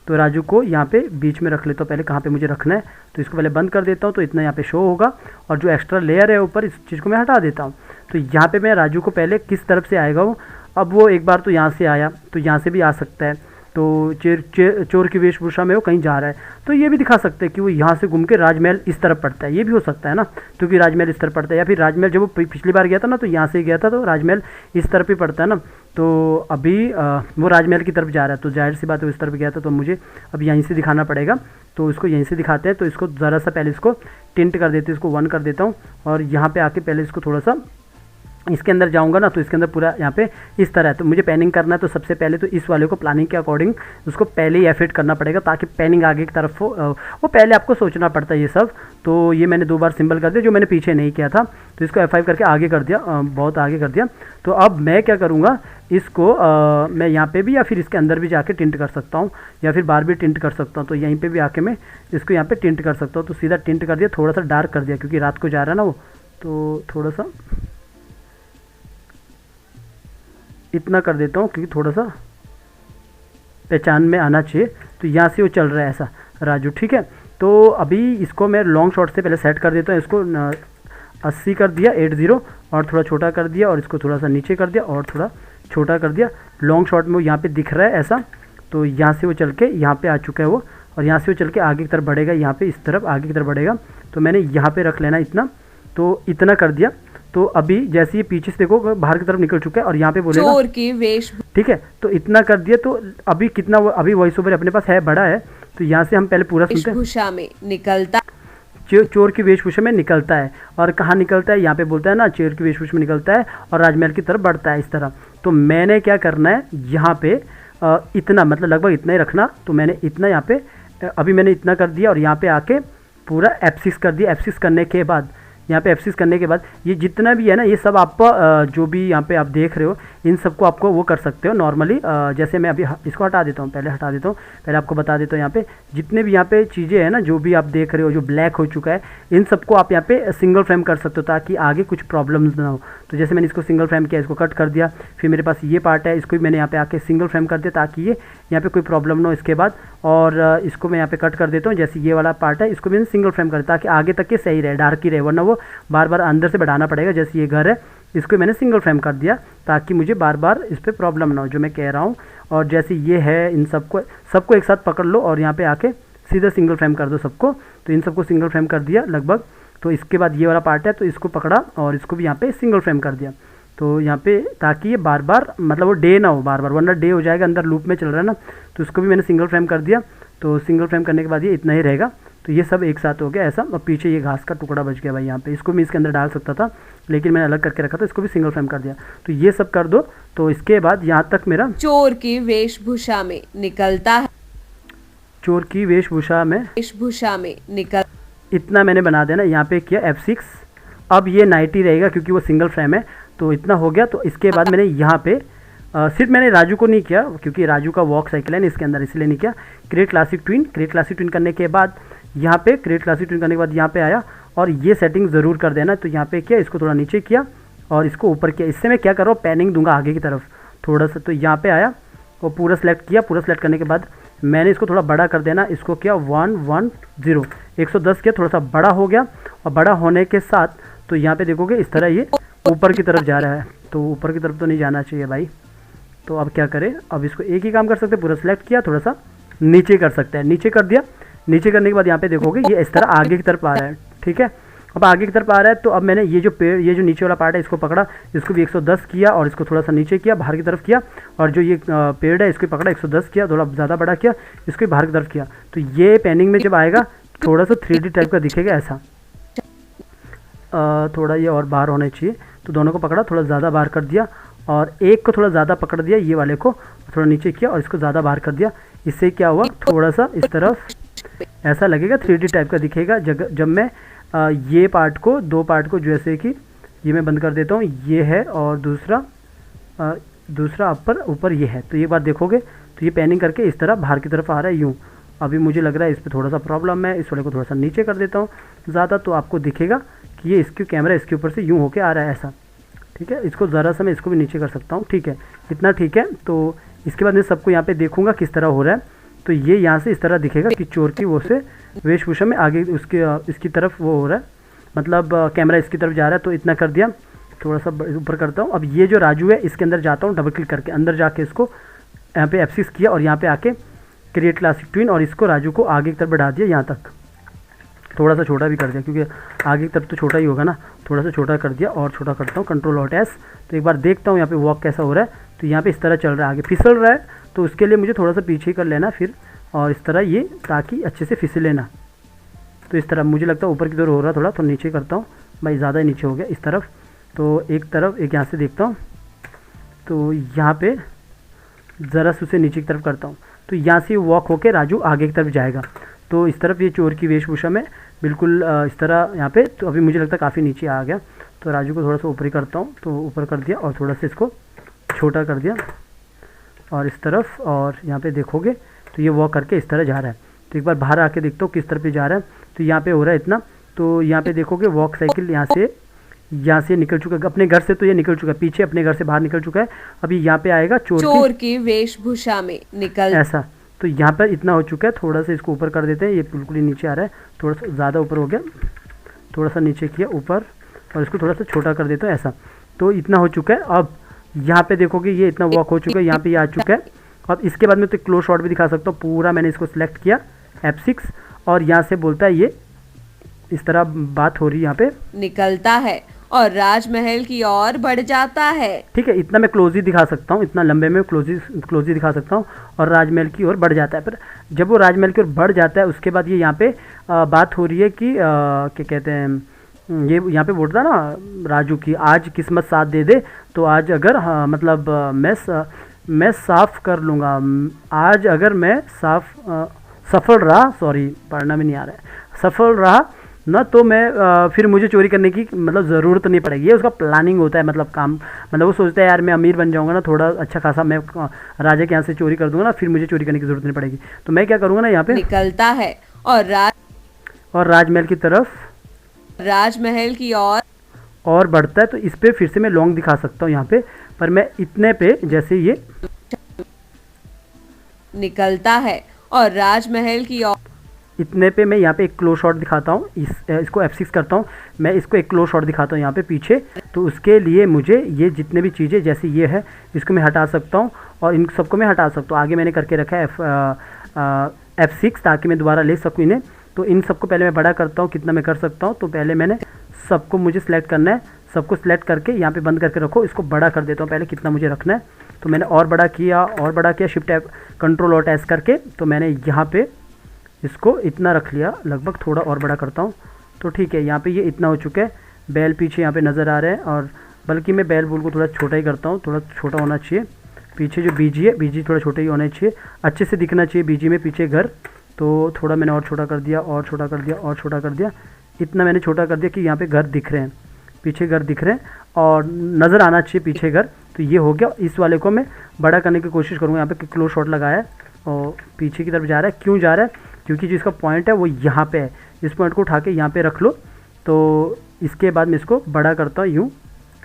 तो राजू को यहाँ पे बीच में रख लेता हूँ, पहले कहाँ पे मुझे रखना है। तो इसको पहले बंद कर देता हूँ, तो इतना यहाँ पे शो होगा। और जो एक्स्ट्रा लेयर है ऊपर, इस चीज़ को मैं हटा देता हूँ। तो यहाँ पे मैं राजू को पहले किस तरफ से आएगा वो, अब वो एक बार तो यहाँ से आया, तो यहाँ से भी आ सकता है। तो चोर की वेशभूषा में वो कहीं जा रहा है, तो ये भी दिखा सकते हैं कि वो यहाँ से घूम के राजमहल इस तरफ पड़ता है, ये भी हो सकता है ना, क्योंकि राजमहल इस तरफ पड़ता है। या फिर राजमहल जब वो पिछली बार गया था ना, तो यहाँ से गया था, तो राजमहल इस तरफ ही पड़ता है ना। तो अभी वो राजमहल की तरफ जा रहा है, तो जाहिर सी बात है वो इस तरफ गया था, तो मुझे अब यहीं से दिखाना पड़ेगा। तो इसको यहीं से दिखाते हैं। तो इसको ज़रा सा पहले इसको टिंट कर देते हैं, इसको 1 कर देता हूँ। और यहाँ पर आके पहले इसको थोड़ा सा इसके अंदर जाऊंगा ना, तो इसके अंदर पूरा यहाँ पे इस तरह है। तो मुझे पैनिंग करना है, तो सबसे पहले तो इस वाले को प्लानिंग के अकॉर्डिंग उसको पहले ही एफिट करना पड़ेगा, ताकि पैनिंग आगे की तरफ हो। वो पहले आपको सोचना पड़ता है ये सब। तो ये मैंने 2 बार सिंबल कर दिया, जो मैंने पीछे नहीं किया था। तो इसको F5 करके आगे कर दिया, बहुत आगे कर दिया। तो अब मैं क्या करूँगा, इसको मैं यहाँ पे भी या फिर इसके अंदर भी जाके टिंट कर सकता हूँ, या फिर बाहर भी टिंट कर सकता हूँ। तो यहीं पे भी आके मैं इसको यहाँ पे टिंट कर सकता हूँ। तो सीधा टिंट कर दिया, थोड़ा सा डार्क कर दिया क्योंकि रात को जा रहा है ना वो, तो थोड़ा सा इतना कर देता हूँ क्योंकि थोड़ा सा पहचान में आना चाहिए। तो यहाँ से वो चल रहा है ऐसा राजू, ठीक है। तो अभी इसको मैं लॉन्ग शॉट से पहले सेट कर देता हूँ। इसको 80 कर दिया 80 और थोड़ा छोटा कर दिया और इसको थोड़ा सा नीचे कर दिया और थोड़ा छोटा कर दिया। लॉन्ग शॉट में वो यहाँ पे दिख रहा है ऐसा। तो यहाँ से वो चल के यहाँ पे आ चुका है वो, और यहाँ से वो चल के आगे की तरफ बढ़ेगा, यहाँ पे इस तरफ आगे की तरफ बढ़ेगा। तो मैंने यहाँ पे रख लेना इतना, तो इतना कर दिया। तो अभी जैसे ये पीछे से देखो बाहर की तरफ निकल चुका है और यहाँ पे बोलेगा चोर की वेश ठीक है। तो इतना कर दिया। तो अभी कितना अभी वॉइस ओवर अपने पास है बड़ा है। तो यहाँ से हम पहले पूरा सुनते हैं। वेशभूषा में निकलता चोर की वेशभूषा में निकलता है, और कहाँ निकलता है, यहाँ पे बोलता है ना चोर की वेशभूषा में निकलता है और राजमहल की तरफ बढ़ता है इस तरह। तो मैंने क्या करना है यहाँ पे इतना, मतलब लगभग इतना ही रखना। तो मैंने इतना यहाँ पे अभी मैंने इतना कर दिया और यहाँ पे आके पूरा F6 कर दिया। F6 करने के बाद यहाँ पे F6 करने के बाद ये जितना भी है ना, ये सब आप जो भी यहाँ पे आप देख रहे हो इन सबको आपको वो कर सकते हो नॉर्मली। जैसे मैं अभी इसको हटा देता हूँ, पहले हटा देता हूँ, पहले आपको बता देता हूँ यहाँ पे जितने भी यहाँ पे चीज़ें हैं ना, जो भी आप देख रहे हो जो ब्लैक हो चुका है, इन सबको आप यहाँ पे सिंगल फ्रेम कर सकते हो ताकि आगे कुछ प्रॉब्लम्स ना हो। तो जैसे मैंने इसको सिंगल फ्रेम किया, इसको कट कर दिया, फिर मेरे पास ये पार्ट है, इसको भी मैंने यहाँ पे आके सिंगल फ्रेम कर दिया ताकि ये यहाँ पे कोई प्रॉब्लम ना हो। इसके बाद और इसको मैं यहाँ पे कट कर देता हूँ, जैसे ये वाला पार्ट है इसको मैंने सिंगल फ्रेम कर दिया ताकि आगे तक के सही रहे, डार्क ही रहे, वरना वो बार बार अंदर से बढ़ाना पड़ेगा। जैसे ये घर है इसको मैंने सिंगल फ्रेम कर दिया ताकि मुझे बार बार इस पर प्रॉब्लम ना हो जो मैं कह रहा हूँ। और जैसे ये है इन सबको एक साथ पकड़ लो और यहाँ पे आके सीधा सिंगल फ्रेम कर दो सबको। तो इन सबको सिंगल फ्रेम कर दिया लगभग। तो इसके बाद ये वाला पार्ट है तो इसको पकड़ा और इसको भी यहाँ पे सिंगल फ्रेम कर दिया। तो यहाँ पे ताकि ये बार बार मतलब वो डे ना हो बार बार, वरना डे हो जाएगा, अंदर लूप में चल रहा है ना। तो इसको भी मैंने सिंगल फ्रेम कर दिया। तो सिंगल फ्रेम करने के बाद ये इतना ही रहेगा। तो ये सब एक साथ हो गया ऐसा। और पीछे ये घास का टुकड़ा बच गया भाई यहाँ पे, इसको मैं इसके अंदर डाल सकता था लेकिन मैंने अलग करके रखा था, इसको भी सिंगल फ्रेम कर दिया। तो ये सब कर दो। तो इसके बाद यहाँ तक मेरा चोर की वेशभूषा में निकलता है, चोर की वेशभूषा में निकल इतना मैंने बना देना। यहाँ पे किया F6। अब ये 90 रहेगा क्योंकि वो सिंगल फ्रेम है। तो इतना हो गया। तो इसके बाद मैंने यहाँ पे सिर्फ मैंने राजू को नहीं किया क्योंकि राजू का वॉक साइकिल है ना इसके अंदर, इसलिए नहीं किया। क्रिएट क्लासिक ट्विन करने के बाद यहाँ पे क्रिएट क्लासिक ट्विन करने के बाद यहाँ पे आया और ये सेटिंग ज़रूर कर देना। तो यहाँ पे किया, इसको थोड़ा नीचे किया और इसको ऊपर किया। इससे मैं क्या कर रहा हूँ, पैनिंग दूंगा आगे की तरफ थोड़ा सा। तो यहाँ पे आया और पूरा सेलेक्ट किया। पूरा सेलेक्ट करने के बाद मैंने इसको थोड़ा बड़ा कर देना। इसको किया 110 110 किया, थोड़ा सा बड़ा हो गया। और बड़ा होने के साथ तो यहाँ पे देखोगे इस तरह ये ऊपर की तरफ जा रहा है। तो ऊपर की तरफ तो नहीं जाना चाहिए भाई। तो अब क्या करें, अब इसको एक ही काम कर सकते हैं, पूरा सेलेक्ट किया, थोड़ा सा नीचे कर सकते हैं, नीचे कर दिया। नीचे करने के बाद यहाँ पे देखोगे ये इस तरह आगे की तरफ आ रहा है, ठीक है। अब आगे की तरफ आ रहा है। तो अब मैंने ये जो पेड़, ये जो नीचे वाला पार्ट है इसको पकड़ा, इसको भी 110 किया और इसको थोड़ा सा नीचे किया, बाहर की तरफ किया। और जो ये पेड़ है इसको पकड़ा, 110 किया, थोड़ा ज़्यादा बड़ा किया, इसको बाहर की तरफ किया। तो ये पैनिंग में जब आएगा थोड़ा सा 3D टाइप का दिखेगा ऐसा। थोड़ा ये और बाहर होना चाहिए। तो दोनों को पकड़ा, थोड़ा ज़्यादा बाहर कर दिया और एक को थोड़ा ज़्यादा पकड़ दिया, ये वाले को थोड़ा नीचे किया और इसको ज़्यादा बाहर कर दिया। इससे क्या हुआ, थोड़ा सा इस तरफ ऐसा लगेगा, 3D टाइप का दिखेगा। जब मैं ये पार्ट को, दो पार्ट को, जैसे कि ये मैं बंद कर देता हूँ, ये है और दूसरा ऊपर ये है। तो ये बात देखोगे तो ये पैनिंग करके इस तरह बाहर की तरफ आ रहा है यूँ। अभी मुझे लग रहा है इस पर थोड़ा सा प्रॉब्लम है, इस वाले को थोड़ा सा नीचे कर देता हूँ ज़्यादा। तो आपको दिखेगा कि ये इसके कैमरा इसके ऊपर से यूँ होके आ रहा है ऐसा, ठीक है। इसको ज़रा सा मैं इसको भी नीचे कर सकता हूँ, ठीक है, इतना ठीक है। तो इसके बाद मैं सबको यहाँ पे देखूंगा किस तरह हो रहा है। तो ये यहाँ से इस तरह दिखेगा कि चोर की वो से वेशभूषा में आगे इसकी तरफ वो हो रहा है, मतलब कैमरा इसकी तरफ जा रहा है। तो इतना कर दिया, थोड़ा सा ऊपर करता हूँ। अब ये जो राजू है इसके अंदर जाता हूँ, डबल क्लिक करके अंदर जाके इसको यहाँ पे F6 किया और यहाँ पे आके क्रिएट क्लासिक ट्विन और इसको राजू को आगे की तरफ बढ़ा दिया, यहाँ तक थोड़ा सा छोटा भी कर दिया क्योंकि आगे की तरफ तो छोटा ही होगा ना। थोड़ा सा छोटा कर दिया और छोटा करता हूँ, Ctrl+Alt+S। तो एक बार देखता हूँ यहाँ पे वॉक कैसा हो रहा है। तो यहाँ पे इस तरह चल रहा है, आगे फिसल रहा है। तो उसके लिए मुझे थोड़ा सा पीछे कर लेना फिर, और इस तरह ये ताकि अच्छे से फिसले ना। तो इस तरह मुझे लगता है ऊपर की तरफ हो रहा है, थोड़ा नीचे करता हूँ भाई, ज़्यादा ही नीचे हो गया इस तरफ। तो एक यहाँ से देखता हूँ, तो यहाँ पे ज़रा से उसे नीचे की तरफ करता हूँ। तो यहाँ से वॉक होके राजू आगे की तरफ जाएगा। तो इस तरफ ये चोर की वेशभूषा में बिल्कुल इस तरह यहाँ पे। तो अभी मुझे लगता है काफ़ी नीचे आ गया। तो राजू को थोड़ा सा ऊपर ही करता हूँ, तो ऊपर कर दिया और थोड़ा सा इसको छोटा कर दिया और इस तरफ। और यहाँ पे देखोगे तो ये वॉक करके इस तरह जा रहा है। तो एक बार बाहर आके देखता हूँ किस तरफ पे जा रहा है। तो यहाँ पे हो रहा है इतना। तो यहाँ पे देखोगे वॉक साइकिल यहाँ से यहाँ से निकल चुका है, अपने घर से तो ये निकल चुका है, पीछे अपने घर से बाहर निकल चुका है। अभी यहाँ पे आएगा चोर की वेशभूषा में निकल ऐसा। तो यहाँ पर इतना हो चुका है, थोड़ा सा इसको ऊपर कर देते हैं, ये बिल्कुल ही नीचे आ रहा है, थोड़ा सा ज़्यादा ऊपर हो गया, थोड़ा सा नीचे किया ऊपर, और इसको थोड़ा सा छोटा कर देता हूँ ऐसा। तो इतना हो चुका है। अब यहाँ पे देखोगे ये इतना वॉक हो चुका है, यहाँ पे ये आ चुका है। अब इसके बाद मैं तो क्लोज शॉट भी दिखा सकता हूँ पूरा। मैंने इसको सिलेक्ट किया F6 और यहाँ से बोलता है ये इस तरह बात हो रही है यहाँ पे, निकलता है और राजमहल की ओर बढ़ जाता है। ठीक है। इतना मैं क्लोज ही दिखा सकता हूँ, इतना लंबे में क्लोज ही दिखा सकता हूँ। और राजमहल की ओर बढ़ जाता है। पर जब वो राजमहल की ओर बढ़ जाता है उसके बाद ये यहाँ पे बात हो रही है कि क्या कहते हैं, ये यहाँ पे बोलता है ना राजू की आज किस्मत साथ दे दे, तो आज अगर मतलब मैं साफ कर लूँगा, आज अगर मैं सफल रहा, सॉरी पढ़ना भी नहीं आ रहा है, सफल रहा ना तो मैं फिर मुझे चोरी करने की मतलब ज़रूरत नहीं पड़ेगी। ये उसका प्लानिंग होता है, मतलब काम, मतलब वो सोचता है यार मैं अमीर बन जाऊंगा ना, थोड़ा अच्छा खासा मैं राजा के यहाँ से चोरी कर दूंगा ना, फिर मुझे चोरी करने की ज़रूरत नहीं पड़ेगी। तो मैं क्या करूँगा ना यहाँ पे निकलता है और राजमहल की तरफ, राजमहल की ओर और बढ़ता है। तो इस पर फिर से मैं लॉन्ग दिखा सकता हूँ यहाँ पे, पर मैं इतने पे जैसे ये निकलता है और राजमहल की ओर, इतने पे मैं यहाँ पे एक क्लोज शॉट दिखाता हूँ, इसको F6 करता हूँ, मैं इसको एक क्लोज शॉट दिखाता हूँ यहाँ पे पीछे। तो उसके लिए मुझे ये जितने भी चीज़ें जैसे ये है इसको मैं हटा सकता हूँ और इन सबको मैं हटा सकता हूँ। आगे मैंने करके रखा है F6 ताकि मैं दोबारा ले सकूँ इन्हें। तो इन सबको पहले मैं बड़ा करता हूँ, कितना मैं कर सकता हूँ। तो पहले मैंने सबको मुझे सिलेक्ट करना है, सबको सिलेक्ट करके यहाँ पे बंद करके रखो, इसको बड़ा कर देता हूँ पहले कितना मुझे रखना है। तो मैंने और बड़ा किया शिफ्ट कंट्रोल और S करके। तो मैंने यहाँ पे इसको इतना रख लिया, लगभग थोड़ा और बड़ा करता हूँ। तो ठीक है, यहाँ पे ये इतना हो चुका है। बैल पीछे यहाँ पे नज़र आ रहे हैं, और बल्कि मैं बैल बुल को थोड़ा छोटा ही करता हूँ, थोड़ा छोटा होना चाहिए। पीछे जो बीजी है, बीजी थोड़ा छोटा ही होना चाहिए, अच्छे से दिखना चाहिए बीजी में पीछे घर। तो थोड़ा मैंने और छोटा कर दिया, और छोटा कर दिया, और छोटा कर दिया। इतना मैंने छोटा कर दिया कि यहाँ पे घर दिख रहे हैं, पीछे घर दिख रहे हैं और नज़र आना चाहिए पीछे घर। तो ये हो गया। इस वाले को मैं बड़ा करने की कोशिश करूँगा। यहाँ पे क्लोज शॉट लगाया है और पीछे की तरफ जा रहा है। क्यों जा रहा है? क्योंकि जो इसका पॉइंट है वो यहाँ पे है। इस पॉइंट को उठा के यहाँ पे रख लो। तो इसके बाद मैं इसको बड़ा करता हूँ यूँ।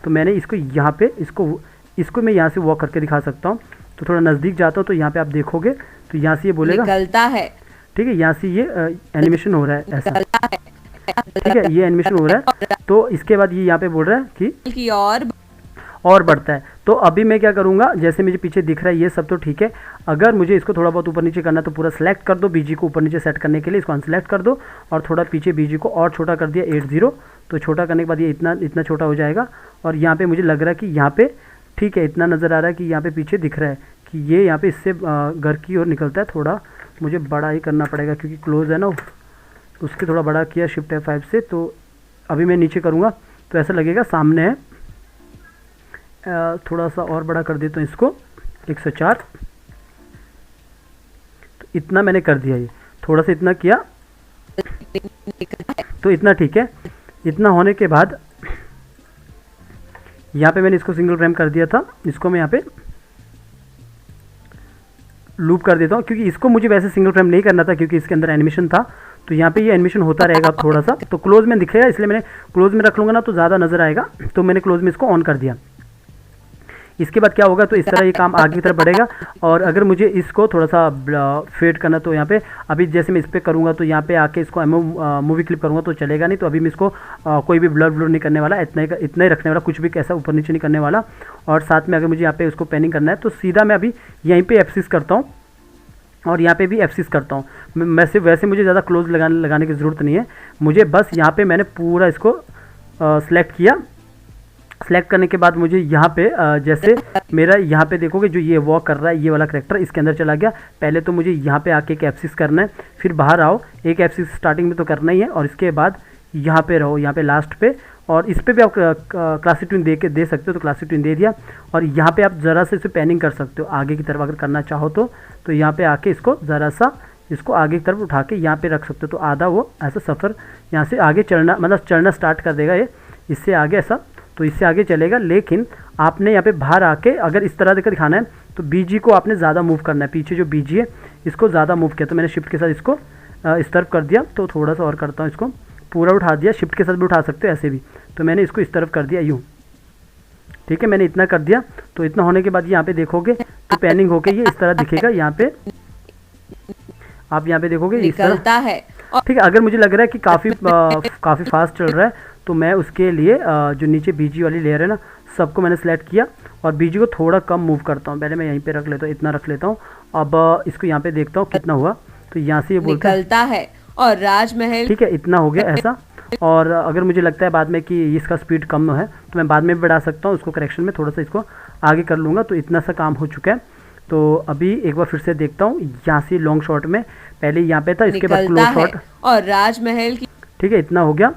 तो मैंने इसको यहाँ पे इसको मैं यहाँ से वॉक करके दिखा सकता हूँ। तो थोड़ा नज़दीक जाता हूँ तो यहाँ पे आप देखोगे तो यहाँ से ये बोलेगा निकलता है। ठीक है, यहाँ से ये एनिमेशन हो रहा है ऐसा। ठीक है, ये एनिमेशन हो रहा है। तो इसके बाद ये यहाँ पे बोल रहा है कि और बढ़ता है। तो अभी मैं क्या करूँगा, जैसे मुझे पीछे दिख रहा है ये सब तो ठीक है। अगर मुझे इसको थोड़ा बहुत ऊपर नीचे करना तो पूरा सेलेक्ट कर दो। बीजी को ऊपर नीचे सेट करने के लिए इसको अनसेलेक्ट कर दो और थोड़ा पीछे बीजी को और छोटा कर दिया 80। तो छोटा करने के बाद ये इतना छोटा हो जाएगा। और यहाँ पे मुझे लग रहा है कि यहाँ पे ठीक है, इतना नज़र आ रहा है कि यहाँ पे पीछे दिख रहा है कि ये यहाँ पे इससे घर की ओर निकलता है। थोड़ा मुझे बड़ा ही करना पड़ेगा क्योंकि क्लोज है ना, उसके थोड़ा बड़ा किया शिफ्ट F5 से। तो अभी मैं नीचे करूँगा तो ऐसा लगेगा सामने है। थोड़ा सा और बड़ा कर देता हूँ इसको 104। तो इतना मैंने कर दिया, ये थोड़ा सा इतना किया तो इतना ठीक है। इतना होने के बाद यहाँ पे मैंने इसको सिंगल फ्रेम कर दिया था, इसको मैं यहाँ पे लूप कर देता हूँ क्योंकि इसको मुझे वैसे सिंगल फ्रेम नहीं करना था क्योंकि इसके अंदर एनिमेशन था। तो यहाँ पे ये एनिमेशन होता रहेगा थोड़ा सा। तो क्लोज में दिखेगा इसलिए मैंने क्लोज में रख लूँगा ना तो ज़्यादा नज़र आएगा। तो मैंने क्लोज में इसको ऑन कर दिया। इसके बाद क्या होगा, तो इस तरह ये काम आगे की तरफ बढ़ेगा। और अगर मुझे इसको थोड़ा सा फेड करना तो यहाँ पे अभी जैसे मैं इस पर करूँगा तो यहाँ पे आके इसको मूवी क्लिप करूँगा तो चलेगा नहीं। तो अभी मैं इसको कोई भी ब्लर नहीं करने वाला, इतना ही रखने वाला, कुछ भी कैसा ऊपर नीचे नहीं करने वाला। और साथ में अगर मुझे यहाँ पे उसको पेनिंग करना है तो सीधा मैं अभी यहीं पर F6 करता हूँ और यहाँ पे भी F6 करता हूँ। मैं सिर्फ वैसे मुझे ज़्यादा क्लोज लगाने की ज़रूरत नहीं है मुझे, बस यहाँ पे मैंने पूरा इसको सिलेक्ट किया। सेलेक्ट करने के बाद मुझे यहाँ पे जैसे मेरा यहाँ पे देखोगे जो ये वॉक कर रहा है ये वाला करेक्टर इसके अंदर चला गया। पहले तो मुझे यहाँ पे आके एक F6 करना है, फिर बाहर आओ, एक F6 स्टार्टिंग में तो करना ही है और इसके बाद यहाँ पे रहो, यहाँ पे लास्ट पे। और इस पे भी आप क्लासिक ट्यून दे सकते हो तो क्लासिक ट्यून दे दिया। और यहाँ पे आप ज़रा से इसे पैनिंग कर सकते हो आगे की तरफ अगर करना चाहो तो यहाँ पे आके इसको ज़रा सा इसको आगे की तरफ उठा के यहाँ पे रख सकते हो। तो आधा वो ऐसा सफ़र यहाँ से आगे चढ़ना मतलब चढ़ना स्टार्ट कर देगा ये, इससे आगे ऐसा, तो इससे आगे चलेगा। लेकिन आपने यहाँ पे बाहर आके अगर इस तरह देकर दिखाना है तो बीजी को आपने ज़्यादा मूव करना है। पीछे जो बीजी है इसको ज़्यादा मूव किया तो मैंने शिफ्ट के साथ इसको इस तरफ कर दिया। तो थोड़ा सा और करता हूँ इसको, पूरा उठा दिया, शिफ्ट के साथ भी उठा सकते हो ऐसे भी। तो मैंने इसको इस तरफ कर दिया यूँ, ठीक है, मैंने इतना कर दिया। तो इतना होने के बाद यहाँ पे देखोगे तो पैनिंग होके ये इस तरह दिखेगा। यहाँ पे आप यहाँ पे देखोगे इस तरह निकलता है। ठीक है। अगर मुझे लग रहा है कि काफ़ी फास्ट चल रहा है तो मैं उसके लिए जो नीचे बीजी वाली लेयर है ना, सबको मैंने सेलेक्ट किया और बीजी को थोड़ा कम मूव करता हूँ। पहले मैं यहीं पे रख लेता हूँ, इतना रख लेता हूँ। अब इसको यहाँ पे देखता हूँ कितना हुआ। तो यहाँ से ये बोलता है निकलता है और राजमहल ठीक है, इतना हो गया ऐसा। और अगर मुझे लगता है बाद में कि इसका स्पीड कम है तो मैं बाद में भी बढ़ा सकता हूँ, उसको करेक्शन में थोड़ा सा इसको आगे कर लूँगा। तो इतना सा काम हो चुका है। तो अभी एक बार फिर से देखता हूँ यहाँ से लॉन्ग शॉट में, पहले यहाँ पे था, इसके बाद निकलता क्लोज है शॉट, और राजमहल की ठीक है, इतना हो गया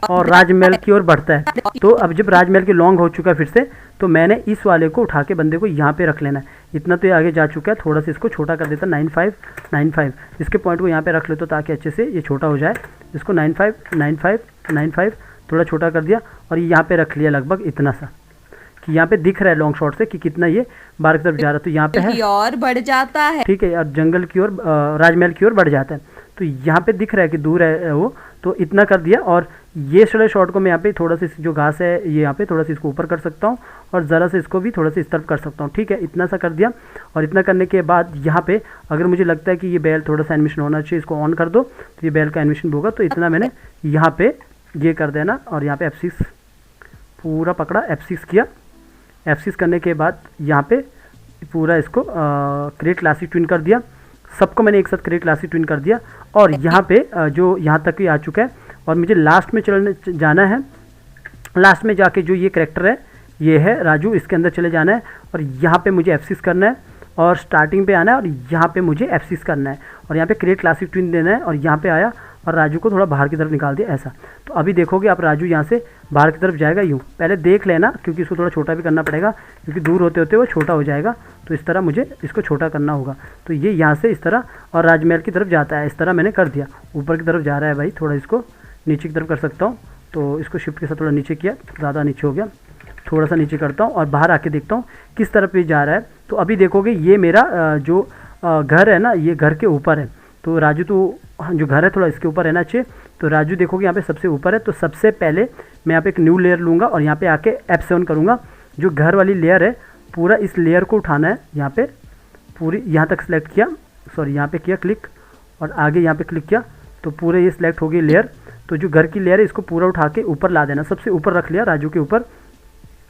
और राजमहल की ओर बढ़ता है। तो अब जब राजमहल की लॉन्ग हो चुका है फिर से, तो मैंने इस वाले को उठा के बंदे को यहाँ पे रख लेना है। इतना तो ये आगे जा चुका है, थोड़ा सा इसको छोटा कर देता, 9595 इसके पॉइंट को यहाँ पे रख लेता ताकि अच्छे से ये छोटा हो जाए। इसको 959595 थोड़ा छोटा कर दिया और यहाँ पे रख लिया लगभग इतना सा कि यहाँ पे दिख रहा है लॉन्ग शॉट से कि कितना ये बाहर की तरफ जा रहा है। तो यहाँ पे है ओर बढ़ जाता है, ठीक है, और जंगल की ओर राजमहल की ओर बढ़ जाता है। तो यहाँ पे दिख रहा है कि दूर है वो, तो इतना कर दिया। और ये वाले शॉट को मैं यहाँ पे थोड़ा सा जो घास है ये यहाँ पे थोड़ा सा इसको ऊपर कर सकता हूँ और ज़रा से इसको भी थोड़ा सा इस तरफ कर सकता हूँ, ठीक है, इतना सा कर दिया। और इतना करने के बाद यहाँ पे अगर मुझे लगता है कि ये बैल थोड़ा सा एनिमेशन होना चाहिए, इसको ऑन कर दो तो ये बैल का एनिमेशन भी होगा। तो इतना मैंने यहाँ पे ये कर देना और यहाँ पे F6 पूरा पकड़ा, F6 किया। F6 करने के बाद यहाँ पे पूरा इसको क्रिएट क्लासिक ट्विन कर दिया। सबको मैंने एक साथ क्रिएट क्लासिक ट्विन कर दिया और यहाँ पे जो यहाँ तक ही आ चुका है और मुझे लास्ट में जाना है। लास्ट में जाके जो ये करेक्टर है ये है राजू, इसके अंदर चले जाना है और यहाँ पे मुझे F6 करना है और स्टार्टिंग पे आना है और यहाँ पे मुझे F6 करना है और यहाँ पे क्रिएट क्लासिक ट्विन देना है और यहाँ पे आया और राजू को थोड़ा बाहर की तरफ निकाल दिया ऐसा। तो अभी देखोगे आप राजू यहाँ से बाहर की तरफ जाएगा यूँ, पहले देख लेना क्योंकि इसको थोड़ा छोटा भी करना पड़ेगा क्योंकि दूर होते होते वो छोटा हो जाएगा। तो इस तरह मुझे इसको छोटा करना होगा। तो ये यहाँ से इस तरह और राजमहल की तरफ जाता है, इस तरह मैंने कर दिया। ऊपर की तरफ जा रहा है भाई, थोड़ा इसको नीचे की तरफ कर सकता हूँ। तो इसको शिफ्ट के साथ थोड़ा नीचे किया, ज़्यादा नीचे हो गया, थोड़ा सा नीचे करता हूँ और बाहर आके देखता हूँ किस तरफ ये जा रहा है। तो अभी देखोगे ये मेरा जो घर है ना, ये घर के ऊपर है। तो राजू तो जो घर है थोड़ा इसके ऊपर रहना चाहिए। तो राजू देखोगे यहाँ पे सबसे ऊपर है। तो सबसे पहले मैं यहाँ पे एक न्यू लेयर लूँगा और यहाँ पे आके F7 करूँगा। जो घर वाली लेयर है पूरा इस लेयर को उठाना है, यहाँ पे पूरी यहाँ तक सेलेक्ट किया, सॉरी यहाँ पे किया क्लिक और आगे यहाँ पे क्लिक किया तो पूरे ये सिलेक्ट हो गई लेयर। तो जो घर की लेयर है इसको पूरा उठा के ऊपर ला देना, सबसे ऊपर रख लिया राजू के ऊपर,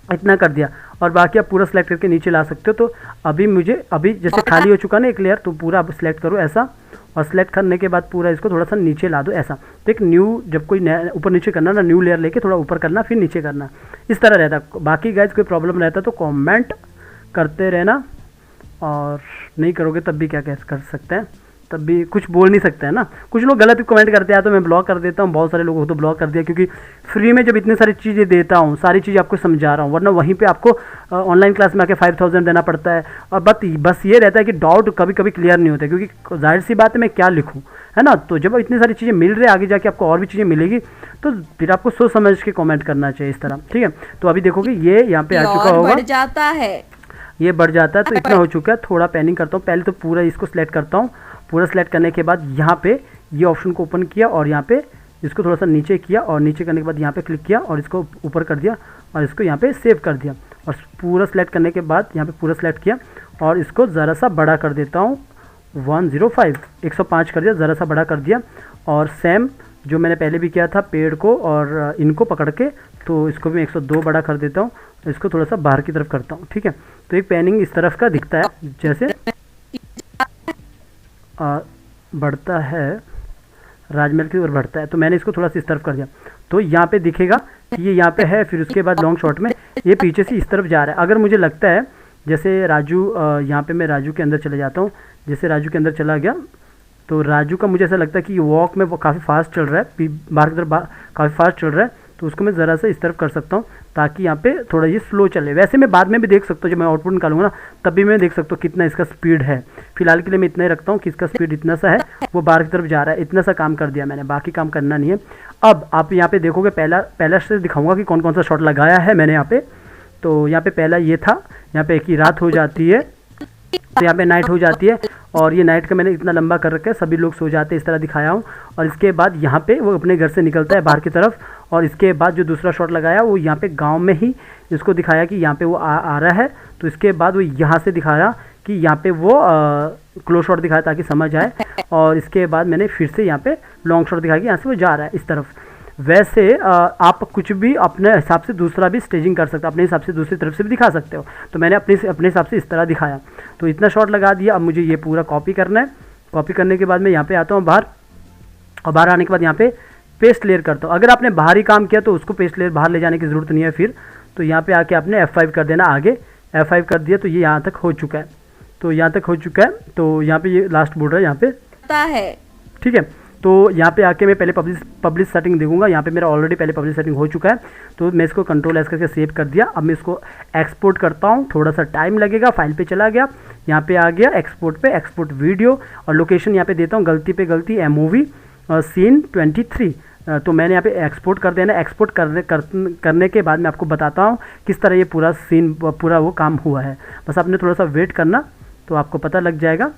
इतना कर दिया। और बाकी आप पूरा सेलेक्ट करके नीचे ला सकते हो। तो अभी जैसे खाली हो चुका ना एक लेयर, तो पूरा आप सिलेक्ट करो ऐसा और सेलेक्ट करने के बाद पूरा इसको थोड़ा सा नीचे ला दो ऐसा। तो एक न्यू, जब कोई ऊपर नीचे करना ना, न्यू लेयर लेके थोड़ा ऊपर करना फिर नीचे करना, इस तरह रहता। बाकी गाइज कोई प्रॉब्लम रहता तो कमेंट करते रहना और नहीं करोगे तब भी क्या कर सकते हैं, तब भी कुछ बोल नहीं सकते हैं ना। कुछ लोग गलत कमेंट करते हैं तो मैं ब्लॉक कर देता हूँ, बहुत सारे लोगों को तो ब्लॉक कर दिया क्योंकि फ्री में जब इतनी सारी चीज़ें देता हूँ, सारी चीज़ें आपको समझा रहा हूँ, वरना वहीं पे आपको ऑनलाइन क्लास में आके 5000 देना पड़ता है। और बस ये रहता है कि डाउट कभी कभी क्लियर नहीं होता क्योंकि जाहिर सी बात है मैं क्या लिखूँ, है ना। तो जब इतनी सारी चीज़ें मिल रही है, आगे जाके आपको और भी चीज़ें मिलेगी तो फिर आपको सोच समझ के कमेंट करना चाहिए इस तरह, ठीक है। तो अभी देखोगे ये यहाँ पे आ चुका होगा, बढ़ जाता है, ये बढ़ जाता है। तो इतना हो चुका है, थोड़ा पैनिंग करता हूँ। पहले तो पूरा इसको सिलेक्ट करता हूँ, पूरा सेलेक्ट करने के बाद यहाँ पे ये ऑप्शन को ओपन किया और यहाँ पे इसको थोड़ा सा नीचे किया और नीचे करने के बाद यहाँ पे क्लिक किया और इसको ऊपर कर दिया और इसको यहाँ पे सेव कर दिया। और पूरा सेलेक्ट करने के बाद यहाँ पे पूरा सेलेक्ट किया और इसको ज़रा सा बड़ा कर देता हूँ, 105 कर दिया, ज़रा सा बड़ा कर दिया। और सेम जो मैंने पहले भी किया था पेड़ को और इनको पकड़ के, तो इसको भी 102 बड़ा कर देता हूँ, इसको थोड़ा सा बाहर की तरफ करता हूँ, ठीक है। तो एक पैनिंग इस तरफ का दिखता है, जैसे बढ़ता है राजमहल की ओर बढ़ता है। तो मैंने इसको थोड़ा सा इस तरफ कर दिया तो यहाँ पे दिखेगा कि ये यहाँ पे है। फिर उसके बाद लॉन्ग शॉट में ये पीछे से इस तरफ जा रहा है। अगर मुझे लगता है जैसे राजू, यहाँ पे मैं राजू के अंदर चले जाता हूँ, जैसे राजू के अंदर चला गया तो राजू का मुझे ऐसा लगता है कि वॉक में वो काफ़ी फास्ट चल रहा है, बाहर की तरफ काफ़ी फास्ट चल रहा है। तो उसको मैं ज़रा सा इस तरफ कर सकता हूँ ताकि यहाँ पे थोड़ा ये स्लो चले। वैसे मैं बाद में भी देख सकता हूँ, जब मैं आउटपुट निकालूंगा ना तब भी मैं देख सकता हूँ कितना इसका स्पीड है। फिलहाल के लिए मैं इतना ही रखता हूँ कि इसका स्पीड इतना सा है, वो बाहर की तरफ जा रहा है, इतना सा काम कर दिया मैंने, बाकी काम करना नहीं है। अब आप यहाँ पे देखोगे पहला से दिखाऊंगा कि कौन कौन सा शॉट लगाया है मैंने यहाँ पे। तो यहाँ पे पहला ये था, यहाँ पे एक ही रात हो जाती है, तो यहाँ पे नाइट हो जाती है और ये नाइट का मैंने इतना लंबा कर रखा है, सभी लोग सो जाते हैं इस तरह दिखाया हूँ। और इसके बाद यहाँ पे वो अपने घर से निकलता है बाहर की तरफ, और इसके बाद जो दूसरा शॉट लगाया वो यहाँ पे गांव में ही इसको दिखाया कि यहाँ पे वो आ रहा है। तो इसके बाद वो यहाँ से दिखाया कि यहाँ पे वो क्लोज शॉट दिखाया ताकि समझ आए, और इसके बाद मैंने फिर से यहाँ पे लॉन्ग शॉट दिखाया कि यहाँ से वो जा रहा है इस तरफ। वैसे आप कुछ भी अपने हिसाब से दूसरा भी स्टेजिंग कर सकते हो, अपने हिसाब से दूसरी तरफ से भी दिखा सकते हो। तो मैंने अपने हिसाब से इस तरह दिखाया। तो इतना शॉट लगा दिया। अब मुझे ये पूरा कॉपी करना है। कॉपी करने के बाद मैं यहाँ पे आता हूँ बाहर, और बाहर आने के बाद यहाँ पे पेस्ट लेयर करता हूँ। अगर आपने बाहर ही काम किया तो उसको पेस्ट लेयर बाहर ले जाने की ज़रूरत नहीं है फिर। तो यहाँ पे आके आपने F5 कर देना आगे। F5 कर दिया तो ये यहाँ तक हो चुका है। तो यहाँ तक हो चुका है। तो यहाँ पे ये लास्ट बॉर्डर यहाँ पे है। ठीक है। तो यहाँ पे आके मैं पहले पब्लिश सेटिंग देखूंगा। यहाँ पे मेरा ऑलरेडी पहले पब्लिश सेटिंग हो चुका है। तो मैं इसको कंट्रोल एस करके सेव कर दिया। अब मैं इसको एक्सपोर्ट करता हूँ, थोड़ा सा टाइम लगेगा। फाइल पे चला गया, यहाँ पे आ गया एक्सपोर्ट पे, एक्सपोर्ट वीडियो, और लोकेशन यहाँ पे देता हूँ गलती पे गलती MOV सीन 23। तो मैंने यहाँ पे एक्सपोर्ट कर देना। एक्सपोर्ट करने के बाद मैं आपको बताता हूँ किस तरह ये पूरा सीन पूरा वो काम हुआ है। बस आपने थोड़ा सा वेट करना तो आपको पता लग जाएगा।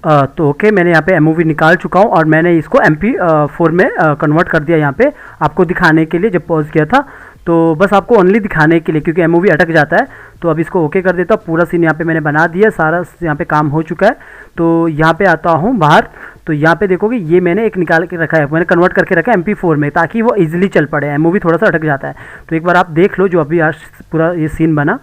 तो ओके, मैंने यहाँ पे MOV निकाल चुका हूँ और मैंने इसको MP4 में कन्वर्ट कर दिया यहाँ पे आपको दिखाने के लिए। जब पॉज किया था तो बस आपको ओनली दिखाने के लिए, क्योंकि MOV अटक जाता है। तो अब इसको ओके कर देता हूँ। पूरा सीन यहाँ पे मैंने बना दिया, सारा यहाँ पे काम हो चुका है। तो यहाँ पे आता हूँ बाहर, तो यहाँ पे देखोगे ये मैंने एक निकाल के रखा है, मैंने कन्वर्ट करके रखा है MP4 में, ताकि वो इजीली चल पड़े। MOV थोड़ा सा अटक जाता है। तो एक बार आप देख लो जो अभी आज पूरा ये सीन बना।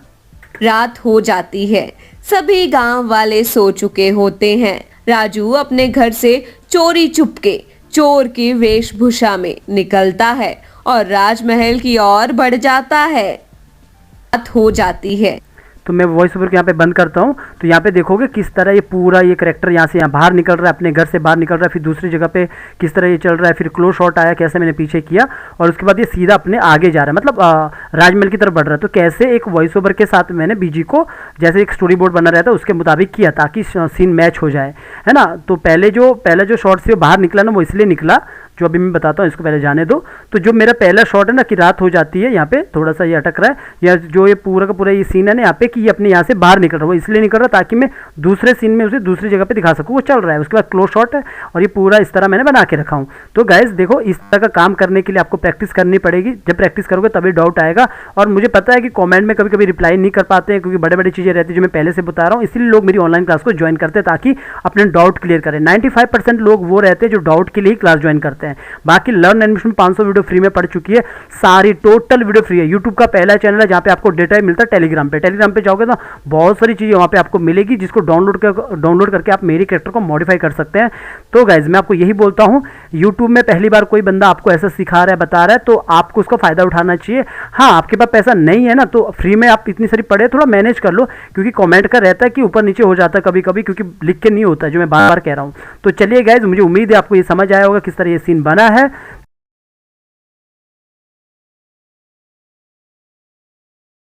रात हो जाती है, सभी गांव वाले सो चुके होते हैं। राजू अपने घर से चोरी चुपके चोर की वेशभूषा में निकलता है और राजमहल की ओर बढ़ जाता है। रात हो जाती है। तो मैं वॉइस ओवर को यहाँ पे बंद करता हूँ। तो यहाँ पे देखोगे किस तरह ये पूरा ये करेक्टर यहाँ से यहाँ बाहर निकल रहा है, अपने घर से बाहर निकल रहा है, फिर दूसरी जगह पे किस तरह ये चल रहा है, फिर क्लोज शॉट आया कैसे मैंने पीछे किया, और उसके बाद ये सीधा अपने आगे जा रहा है, मतलब राजमहल की तरफ बढ़ रहा है। तो कैसे एक वॉइस ओवर के साथ मैंने BG को जैसे एक स्टोरी बोर्ड बना रहता है उसके मुताबिक किया ताकि सीन मैच हो जाए, है ना। तो पहला जो शॉट से बाहर निकला ना वो इसलिए निकला, जो अभी मैं बताता हूँ, इसको पहले जाने दो। तो जो मेरा पहला शॉट है ना कि रात हो जाती है, यहाँ पे थोड़ा सा ये अटक रहा है, या जो ये पूरा का पूरा ये सीन है ना यहाँ पे कि ये अपने यहाँ से बाहर निकल रहा है, वो इसलिए निकल रहा है ताकि मैं दूसरे सीन में उसे दूसरी जगह पे दिखा सकूँ। वो चल रहा है, उसके बाद क्लोज शॉट है, और ये पूरा इस तरह मैंने बना के रखा हूँ। तो गाइज देखो, इस तरह का काम करने के लिए आपको प्रैक्टिस करनी पड़ेगी। जब प्रैक्टिस करोगे तभी डाउट आएगा। और मुझे पता है कि कॉमेंट में कभी कभी रिप्लाई नहीं कर पाते हैं, क्योंकि बड़े बड़ी चीज़ें रहती है जो मैं पहले से बता रहा हूँ, इसलिए लोग मेरी ऑनलाइन क्लास को ज्वाइन करते हैं ताकि अपने डाउट क्लियर करें। 95% लोग वो रहते हैं जो डाउट के लिए क्लास ज्वाइन करते हैं। बाकी लर्न एनिमेशन 500 वीडियो फ्री में पड़ चुकी है, सारी टोटल वीडियो फ्री है। यूट्यूब का पहला चैनल है जहाँ पे आपको डेटा मिलता है। टेलीग्राम पे जाओगे तो बहुत सारी चीज़ें वहाँ पे आपको मिलेगी, जिसको डाउनलोड करके आप मेरी कैरेक्टर को मॉडिफाई कर सकते हैं। तो गाइज मैं आपको यही बोलता हूँ, यूट्यूब में पहली बार कोई बंदा आपको ऐसा सिखा रहा है, बता रहा है, तो आपको उसका फायदा उठाना चाहिए। हाँ, आपके पास पैसा नहीं है ना, तो फ्री में आप इतनी सारी पढ़े, थोड़ा मैनेज कर लो, क्योंकि कमेंट का रहता है कि ऊपर नीचे हो जाता है कभी कभी, क्योंकि लिख के नहीं होता है, जो मैं बार बार कह रहा हूँ। तो चलिए गाइज, मुझे उम्मीद है आपको ये समझ आया होगा किस तरह ये सीन बना है।